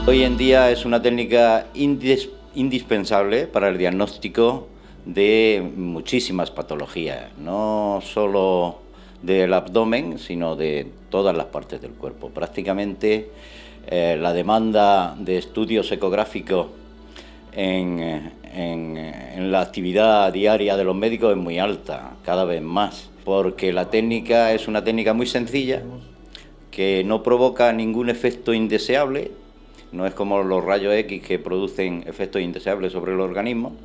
Hoy en día es una técnica indispensable para el diagnóstico de muchísimas patologías, no solo del abdomen, sino de todas las partes del cuerpo. Prácticamente la demanda de estudios ecográficos en la actividad diaria de los médicos es muy alta, cada vez más, porque la técnica es una técnica muy sencilla, que no provoca ningún efecto indeseable, no es como los rayos X que producen efectos indeseables sobre el organismo,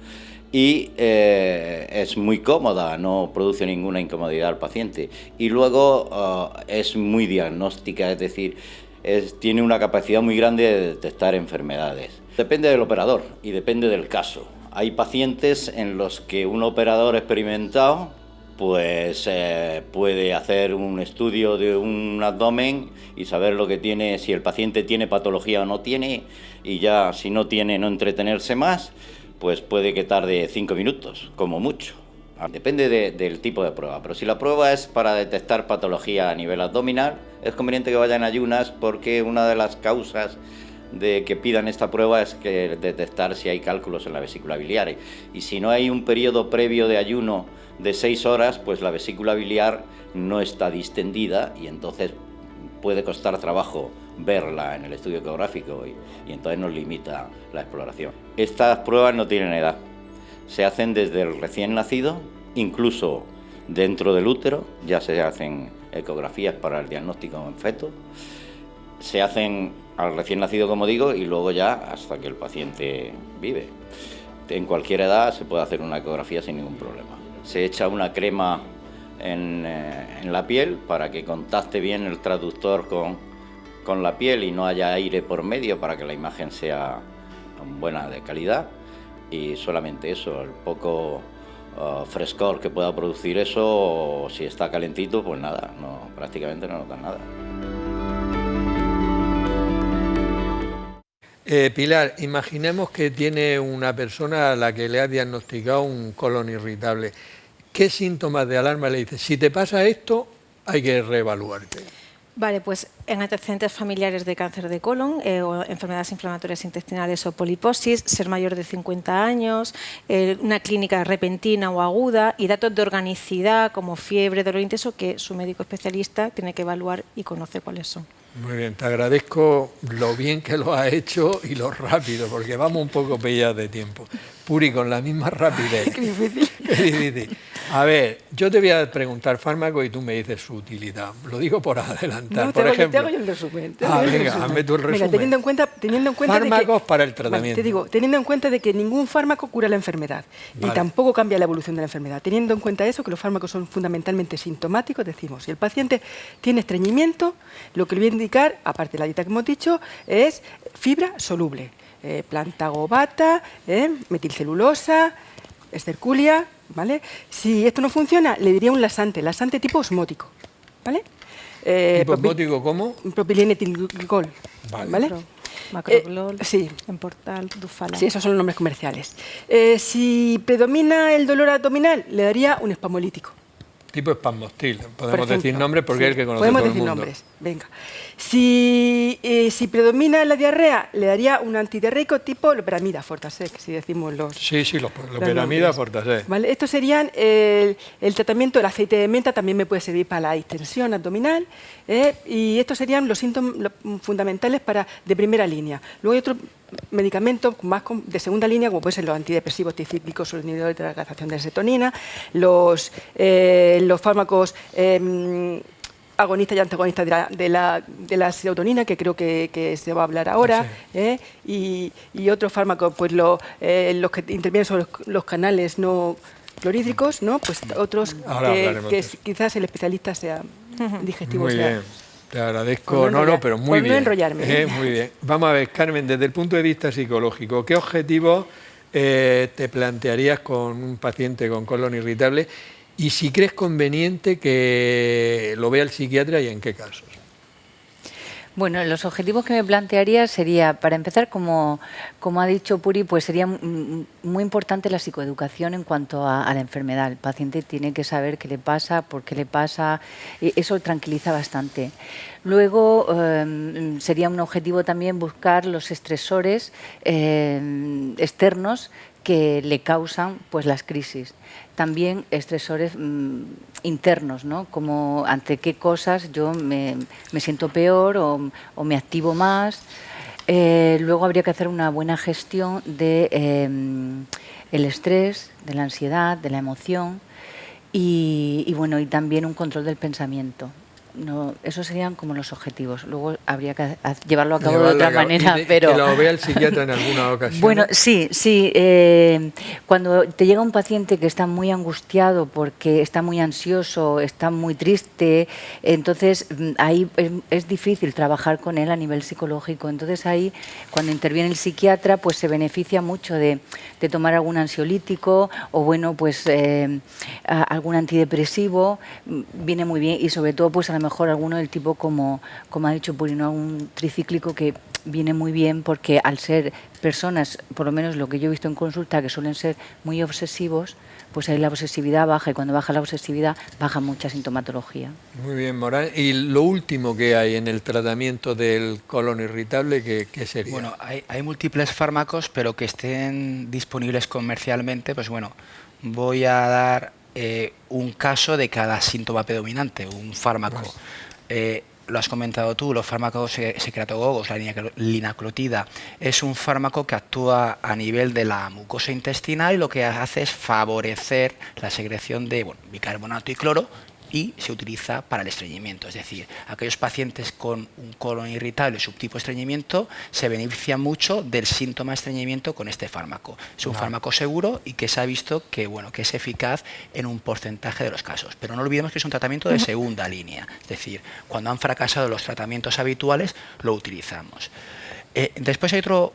y es muy cómoda, no produce ninguna incomodidad al paciente. Y luego es muy diagnóstica, es decir, tiene una capacidad muy grande de detectar enfermedades. Depende del operador y depende del caso. Hay pacientes en los que un operador experimentado pues puede hacer un estudio de un abdomen y saber lo que tiene, si el paciente tiene patología o no tiene, y ya si no tiene, no entretenerse más, pues puede que tarde 5 minutos, como mucho. Depende del tipo de prueba, pero si la prueba es para detectar patología a nivel abdominal, es conveniente que vayan en ayunas, porque una de las causas de que pidan esta prueba es que detectar si hay cálculos en la vesícula biliar. Y si no hay un periodo previo de ayuno de 6 horas, pues la vesícula biliar no está distendida y entonces puede costar trabajo verla en el estudio ecográfico y entonces nos limita la exploración. Estas pruebas no tienen edad. Se hacen desde el recién nacido, incluso dentro del útero, ya se hacen ecografías para el diagnóstico en feto. Se hacen al recién nacido, como digo, y luego ya hasta que el paciente vive. En cualquier edad se puede hacer una ecografía sin ningún problema. Se echa una crema en la piel para que contacte bien el traductor con la piel y no haya aire por medio, para que la imagen sea buena, de calidad. Y solamente eso, el poco frescor que pueda producir eso, si está calentito, pues nada, prácticamente no notan nada. Pilar, imaginemos que tiene una persona a la que le ha diagnosticado un colon irritable. ¿Qué síntomas de alarma le dice? Si te pasa esto, hay que reevaluarte. Vale, pues en antecedentes familiares de cáncer de colon o enfermedades inflamatorias intestinales o poliposis, ser mayor de 50 años, una clínica repentina o aguda y datos de organicidad como fiebre, dolor intenso que su médico especialista tiene que evaluar y conoce cuáles son. Muy bien, te agradezco lo bien que lo has hecho y lo rápido, porque vamos un poco pillados de tiempo. Puri, con la misma rapidez. Qué difícil. Qué difícil. A ver, yo te voy a preguntar fármaco y tú me dices su utilidad. Lo digo por adelantar. No, por ejemplo, te hago yo el resumen. Venga, hazme tú el resumen. Venga, teniendo en cuenta fármacos de que, para el tratamiento. Vale, te digo, teniendo en cuenta de que ningún fármaco cura la enfermedad y tampoco cambia la evolución de la enfermedad. Teniendo en cuenta eso, que los fármacos son fundamentalmente sintomáticos, decimos, si el paciente tiene estreñimiento, lo que le voy a indicar, aparte de la dieta que hemos dicho, es fibra soluble. Planta gobata, metilcelulosa, esterculia, ¿vale? Si esto no funciona, le diría un lasante tipo osmótico, ¿vale? ¿Tipo osmótico cómo? Propilenetilglicol, ¿vale? Macroglol, sí. Emportal, Dufala. Sí, esos son los nombres comerciales. Si predomina el dolor abdominal, le daría un espasmolítico. Tipo espasmostil. Podemos decir nombres porque es el que conoce podemos todo el decir mundo. Nombres. Venga. Si predomina la diarrea, le daría un antidiarreico tipo loperamida, Fortasec, si decimos los... Sí, loperamida, Fortasec. ¿Vale? Estos serían el tratamiento. El aceite de menta también me puede servir para la distensión abdominal. Y estos serían los síntomas fundamentales de primera línea. Luego hay otros medicamentos más de segunda línea, como pueden ser los antidepresivos tricíclicos o los inhibidores de la captación de serotonina, los fármacos agonistas y antagonistas de la serotonina, que creo que se va a hablar ahora, y otros fármacos, pues los que intervienen sobre los canales no clorhídricos, ¿no? Pues otros que quizás el especialista sea digestivo. Muy bien. Te agradezco, pero muy bien. No enrollarme. Muy bien. Vamos a ver, Carmen, desde el punto de vista psicológico, ¿qué objetivos te plantearías con un paciente con colon irritable? Y si crees conveniente que lo vea el psiquiatra y en qué casos. Bueno, los objetivos que me plantearía sería, para empezar, como ha dicho Puri, pues sería muy importante la psicoeducación en cuanto a la enfermedad. El paciente tiene que saber qué le pasa, por qué le pasa, y eso tranquiliza bastante. Luego sería un objetivo también buscar los estresores externos que le causan pues las crisis. También estresores internos, ¿no? Como ante qué cosas yo me siento peor o me activo más. Luego habría que hacer una buena gestión de el estrés, de la ansiedad, de la emoción y también un control del pensamiento. no, esos serían como los objetivos. Luego habría que llevarlo a cabo de otra manera. Pero que lo vea el psiquiatra en alguna ocasión. Bueno, sí. Cuando te llega un paciente que está muy angustiado porque está muy ansioso, está muy triste, entonces ahí es difícil trabajar con él a nivel psicológico. Entonces ahí, cuando interviene el psiquiatra, pues se beneficia mucho de tomar algún ansiolítico o bueno, pues algún antidepresivo, viene muy bien, y sobre todo pues a lo mejor alguno del tipo como ha dicho Purino, un tricíclico, que viene muy bien porque al ser personas, por lo menos lo que yo he visto en consulta, que suelen ser muy obsesivos, pues ahí la obsesividad baja, y cuando baja la obsesividad baja mucha sintomatología. Muy bien, Morán. Y lo último que hay en el tratamiento del colon irritable, ¿qué sería? Bueno, hay múltiples fármacos, pero que estén disponibles comercialmente, pues bueno, voy a dar un caso de cada síntoma predominante, un fármaco. Lo has comentado tú, los fármacos secretogogos, la linaclotida, es un fármaco que actúa a nivel de la mucosa intestinal y lo que hace es favorecer la secreción de bicarbonato y cloro, y se utiliza para el estreñimiento. Es decir, aquellos pacientes con un colon irritable subtipo estreñimiento se benefician mucho del síntoma estreñimiento con este fármaco. Es un fármaco seguro y que se ha visto que es eficaz en un porcentaje de los casos. Pero no olvidemos que es un tratamiento de segunda línea. Es decir, cuando han fracasado los tratamientos habituales, lo utilizamos. Después hay otro.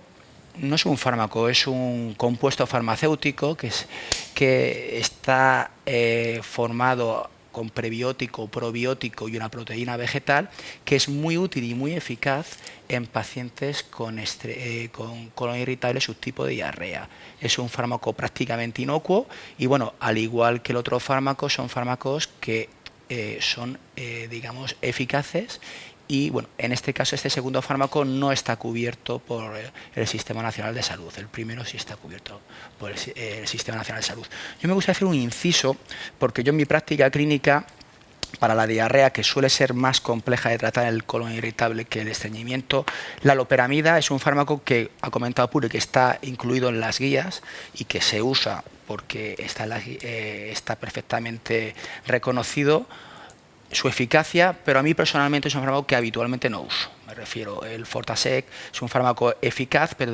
No es un fármaco, es un compuesto farmacéutico que está formado con prebiótico, probiótico y una proteína vegetal, que es muy útil y muy eficaz en pacientes con colon irritable subtipo de diarrea. Es un fármaco prácticamente inocuo y bueno, al igual que el otro fármaco, son fármacos que son, digamos, eficaces. Y bueno, en este caso este segundo fármaco no está cubierto por el Sistema Nacional de Salud. El primero sí está cubierto por el Sistema Nacional de Salud. Yo me gustaría hacer un inciso, porque yo en mi práctica clínica, para la diarrea, que suele ser más compleja de tratar el colon irritable que el estreñimiento, la loperamida es un fármaco que ha comentado Puri, que está incluido en las guías y que se usa porque está perfectamente reconocido su eficacia, pero a mí personalmente es un fármaco que habitualmente no uso. Me refiero, el Fortasec es un fármaco eficaz, pero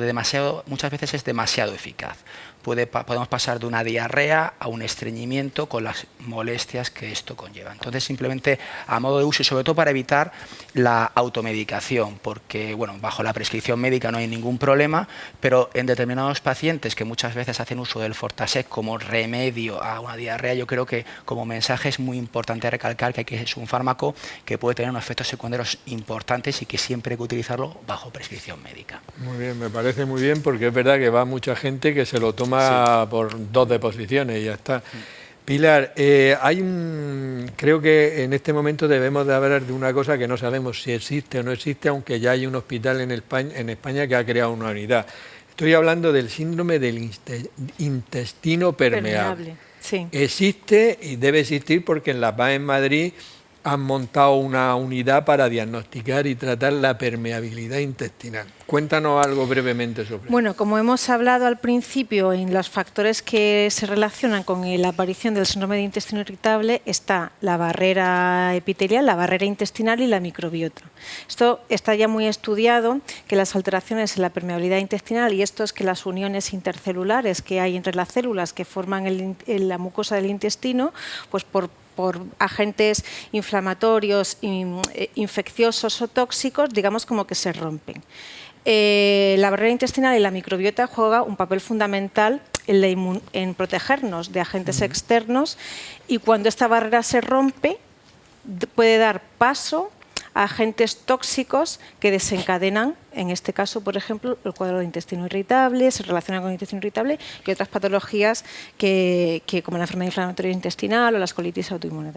muchas veces es demasiado eficaz. Podemos pasar de una diarrea a un estreñimiento con las molestias que esto conlleva. Entonces, simplemente a modo de uso y sobre todo para evitar la automedicación, porque bueno, bajo la prescripción médica no hay ningún problema, pero en determinados pacientes que muchas veces hacen uso del Fortasec como remedio a una diarrea, yo creo que como mensaje es muy importante recalcar que es un fármaco que puede tener unos efectos secundarios importantes y que siempre hay que utilizarlo bajo prescripción médica. Muy bien, me parece muy bien, porque es verdad que va mucha gente que se lo toma por 2 deposiciones y ya está. Pilar, creo que en este momento debemos de hablar de una cosa que no sabemos si existe o no existe, aunque ya hay un hospital en España que ha creado una unidad. Estoy hablando del síndrome del intestino permeable. Sí. Existe y debe existir porque en La Paz, en Madrid, han montado una unidad para diagnosticar y tratar la permeabilidad intestinal. Cuéntanos algo brevemente sobre eso. Bueno, como hemos hablado al principio, en los factores que se relacionan con la aparición del síndrome de intestino irritable está la barrera epitelial, la barrera intestinal y la microbiota. Esto está ya muy estudiado, que las alteraciones en la permeabilidad intestinal, y esto es que las uniones intercelulares que hay entre las células que forman la mucosa del intestino, pues por agentes inflamatorios, infecciosos o tóxicos, digamos como que se rompen. La barrera intestinal y la microbiota juega un papel fundamental en protegernos de agentes externos, y cuando esta barrera se rompe puede dar paso a agentes tóxicos que desencadenan, en este caso, por ejemplo, el cuadro de intestino irritable, se relaciona con el intestino irritable y otras patologías como la enfermedad inflamatoria intestinal o las colitis autoinmunes.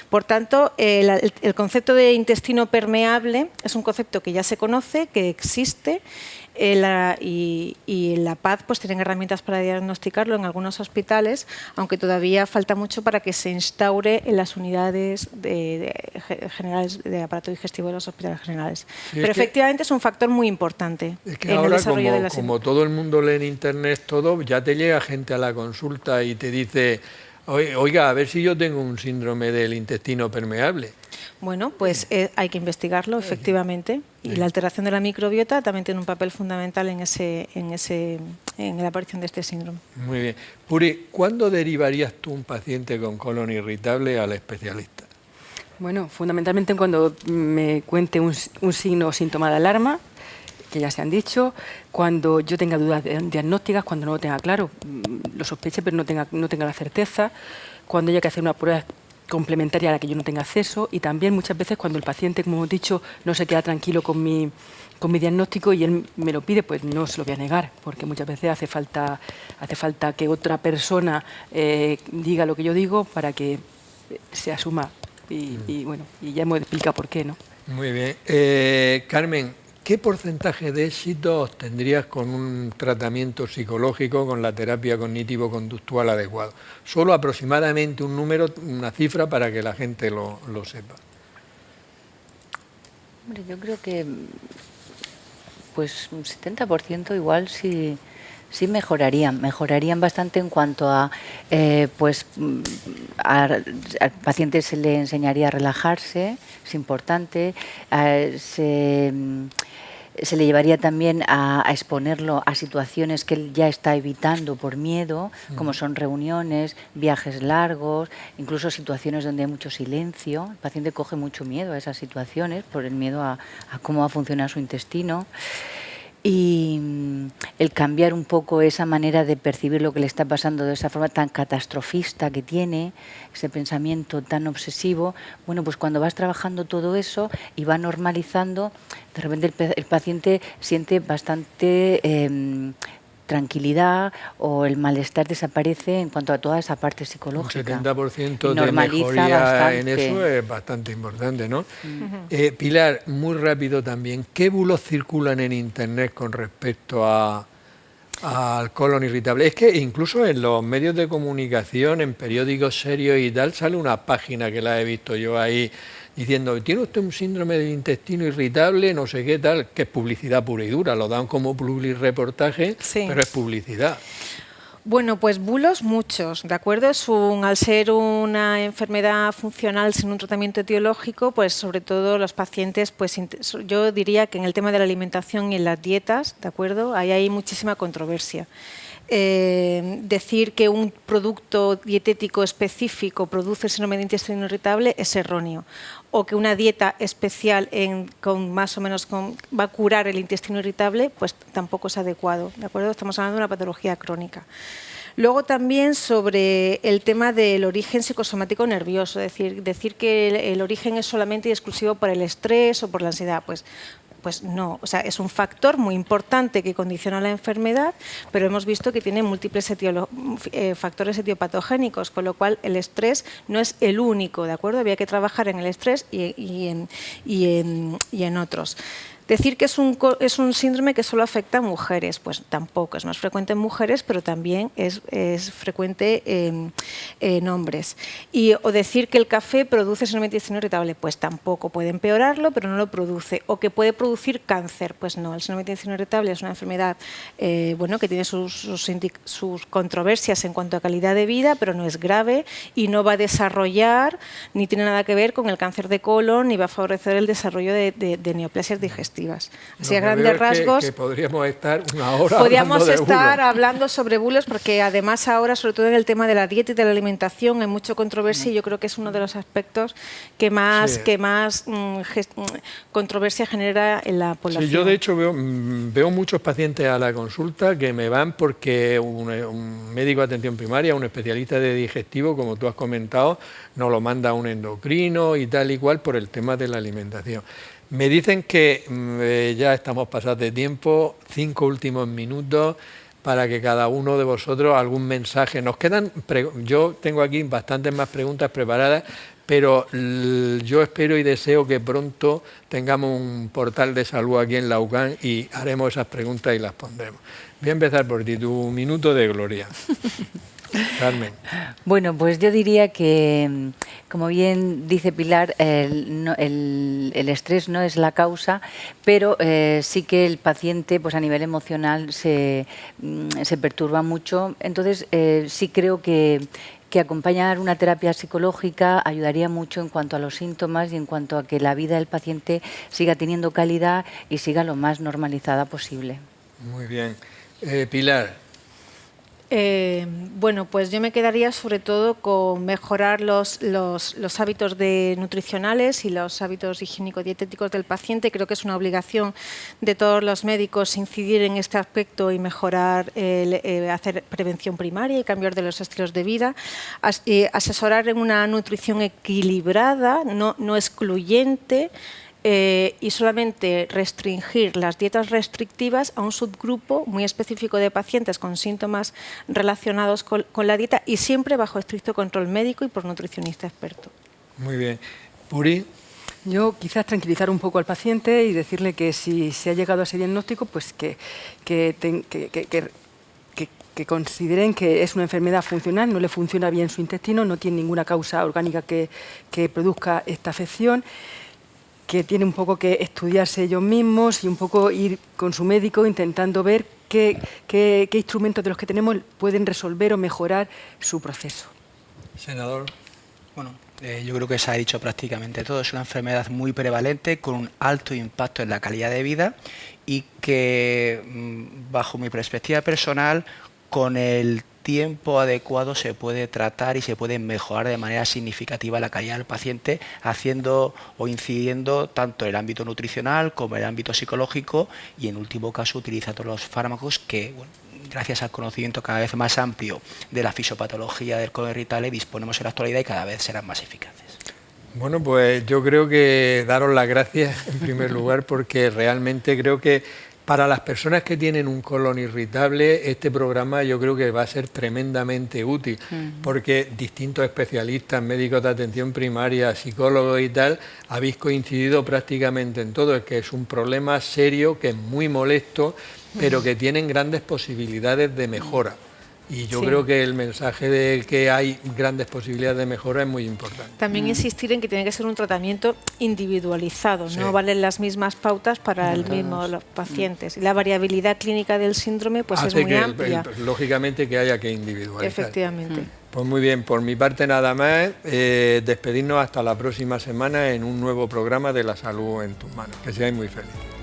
Por tanto, el concepto de intestino permeable es un concepto que ya se conoce, que existe, y en La Paz pues tienen herramientas para diagnosticarlo en algunos hospitales, aunque todavía falta mucho para que se instaure en las unidades generales de aparato digestivo de los hospitales generales. Sí, pero efectivamente es un factor muy importante es que en ahora, el desarrollo de la como todo el mundo lee en internet todo, ya te llega gente a la consulta y te dice: Oiga, a ver si yo tengo un síndrome del intestino permeable. Bueno, pues hay que investigarlo, efectivamente. Y la alteración de la microbiota también tiene un papel fundamental en la aparición de este síndrome. Muy bien. Puri, ¿cuándo derivarías tú un paciente con colon irritable al especialista? Bueno, fundamentalmente cuando me cuente un signo o síntoma de alarma, que ya se han dicho, cuando yo tenga dudas diagnósticas, cuando no lo tenga claro, lo sospeche pero no tenga la certeza, cuando haya que hacer una prueba complementaria a la que yo no tenga acceso, y también muchas veces cuando el paciente, como hemos dicho, no se queda tranquilo con mi diagnóstico y él me lo pide, pues no se lo voy a negar, porque muchas veces hace falta que otra persona diga lo que yo digo para que se asuma y bueno, y ya hemos explicado por qué, ¿no? Muy bien. Carmen, ¿qué porcentaje de éxito obtendrías con un tratamiento psicológico con la terapia cognitivo-conductual adecuado? Solo aproximadamente un número, una cifra para que la gente lo sepa. Hombre, yo creo que pues un 70% igual sí mejorarían bastante en cuanto a, al paciente se le enseñaría a relajarse, es importante, se le llevaría también a exponerlo a situaciones que él ya está evitando por miedo, como son reuniones, viajes largos, incluso situaciones donde hay mucho silencio. El paciente coge mucho miedo a esas situaciones por el miedo a cómo va a funcionar su intestino. Y el cambiar un poco esa manera de percibir lo que le está pasando, de esa forma tan catastrofista que tiene, ese pensamiento tan obsesivo, bueno, pues cuando vas trabajando todo eso y va normalizando, de repente el paciente siente bastante tranquilidad, o el malestar desaparece en cuanto a toda esa parte psicológica. Un 70% de mejoría bastante en eso es bastante importante, ¿no? Pilar, muy rápido también, ¿qué bulos circulan en Internet con respecto al colon irritable? Es que incluso en los medios de comunicación, en periódicos serios y tal, sale una página que la he visto yo ahí diciendo, ¿tiene usted un síndrome del intestino irritable? No sé qué tal, que es publicidad pura y dura, lo dan como publireportaje, sí, pero es publicidad. Bueno, pues bulos muchos, ¿de acuerdo? Al ser una enfermedad funcional sin un tratamiento etiológico, pues sobre todo los pacientes, pues yo diría que en el tema de la alimentación y en las dietas, ¿de acuerdo? Ahí hay muchísima controversia. Decir que un producto dietético específico produce síndrome de intestino irritable es erróneo, o que una dieta especial va a curar el intestino irritable, pues tampoco es adecuado, ¿de acuerdo? Estamos hablando de una patología crónica. Luego también sobre el tema del origen psicosomático nervioso, decir que el origen es solamente y exclusivo por el estrés o por la ansiedad, pues no, o sea, es un factor muy importante que condiciona la enfermedad, pero hemos visto que tiene múltiples factores etiopatogénicos, con lo cual el estrés no es el único, ¿de acuerdo? Había que trabajar en el estrés y en otros. Decir que es un síndrome que solo afecta a mujeres, pues tampoco, es más frecuente en mujeres, pero también es frecuente en hombres. O decir que el café produce síndrome de intestino irritable, pues tampoco, puede empeorarlo, pero no lo produce. O que puede producir cáncer, pues no, el síndrome de intestino irritable es una enfermedad que tiene sus controversias en cuanto a calidad de vida, pero no es grave y no va a desarrollar, ni tiene nada que ver con el cáncer de colon, ni va a favorecer el desarrollo de neoplasias digestivas. Así a grandes rasgos que podríamos estar una hora hablando sobre bulos, porque además ahora, sobre todo en el tema de la dieta y de la alimentación, hay mucha controversia y yo creo que es uno de los aspectos que más controversia genera en la población. Sí, yo de hecho veo muchos pacientes a la consulta que me van porque un médico de atención primaria, un especialista de digestivo, como tú has comentado, nos lo manda a un endocrino y tal y cual por el tema de la alimentación. Me dicen que ya estamos pasados de tiempo, 5 últimos minutos para que cada uno de vosotros algún mensaje. Nos quedan, yo tengo aquí bastantes más preguntas preparadas, pero yo espero y deseo que pronto tengamos un portal de salud aquí en la UCAN y haremos esas preguntas y las pondremos. Voy a empezar por ti, tu minuto de gloria. Carmen. Bueno, pues yo diría que, como bien dice Pilar, el estrés no es la causa, pero sí que el paciente, pues a nivel emocional, se perturba mucho. Entonces, sí creo que que acompañar una terapia psicológica ayudaría mucho en cuanto a los síntomas y en cuanto a que la vida del paciente siga teniendo calidad y siga lo más normalizada posible. Muy bien. Pilar. Bueno, pues yo me quedaría sobre todo con mejorar los hábitos nutricionales y los hábitos higiénico-dietéticos del paciente. Creo que es una obligación de todos los médicos incidir en este aspecto y mejorar, hacer prevención primaria y cambiar de los estilos de vida, asesorar en una nutrición equilibrada, no excluyente, y solamente restringir las dietas restrictivas a un subgrupo muy específico de pacientes con síntomas relacionados con la dieta y siempre bajo estricto control médico y por nutricionista experto. Muy bien. Puri. Yo quizás tranquilizar un poco al paciente y decirle que si se ha llegado a ese diagnóstico, pues que consideren que es una enfermedad funcional, no le funciona bien su intestino, no tiene ninguna causa orgánica que produzca esta afección, que tiene un poco que estudiarse ellos mismos y un poco ir con su médico intentando ver qué instrumentos de los que tenemos pueden resolver o mejorar su proceso. Senador. Bueno, yo creo que se ha dicho prácticamente todo. Es una enfermedad muy prevalente con un alto impacto en la calidad de vida y que, bajo mi perspectiva personal, con el tiempo adecuado se puede tratar y se puede mejorar de manera significativa la calidad del paciente, haciendo o incidiendo tanto en el ámbito nutricional como en el ámbito psicológico y, en último caso, utilizando los fármacos que, bueno, gracias al conocimiento cada vez más amplio de la fisiopatología del colon irritable, disponemos en la actualidad y cada vez serán más eficaces. Bueno, pues yo creo que daros las gracias en primer lugar, porque realmente creo que para las personas que tienen un colon irritable, este programa yo creo que va a ser tremendamente útil, porque distintos especialistas, médicos de atención primaria, psicólogos y tal, habéis coincidido prácticamente en todo, es que es un problema serio, que es muy molesto, pero que tienen grandes posibilidades de mejora. Y yo creo que el mensaje de que hay grandes posibilidades de mejora es muy importante. También insistir en que tiene que ser un tratamiento individualizado, no valen las mismas pautas para los pacientes. Y la variabilidad clínica del síndrome pues es muy amplia. Lógicamente que haya que individualizar. Efectivamente. Pues muy bien, por mi parte nada más, despedirnos hasta la próxima semana en un nuevo programa de La Salud en tus manos. Que seáis muy felices.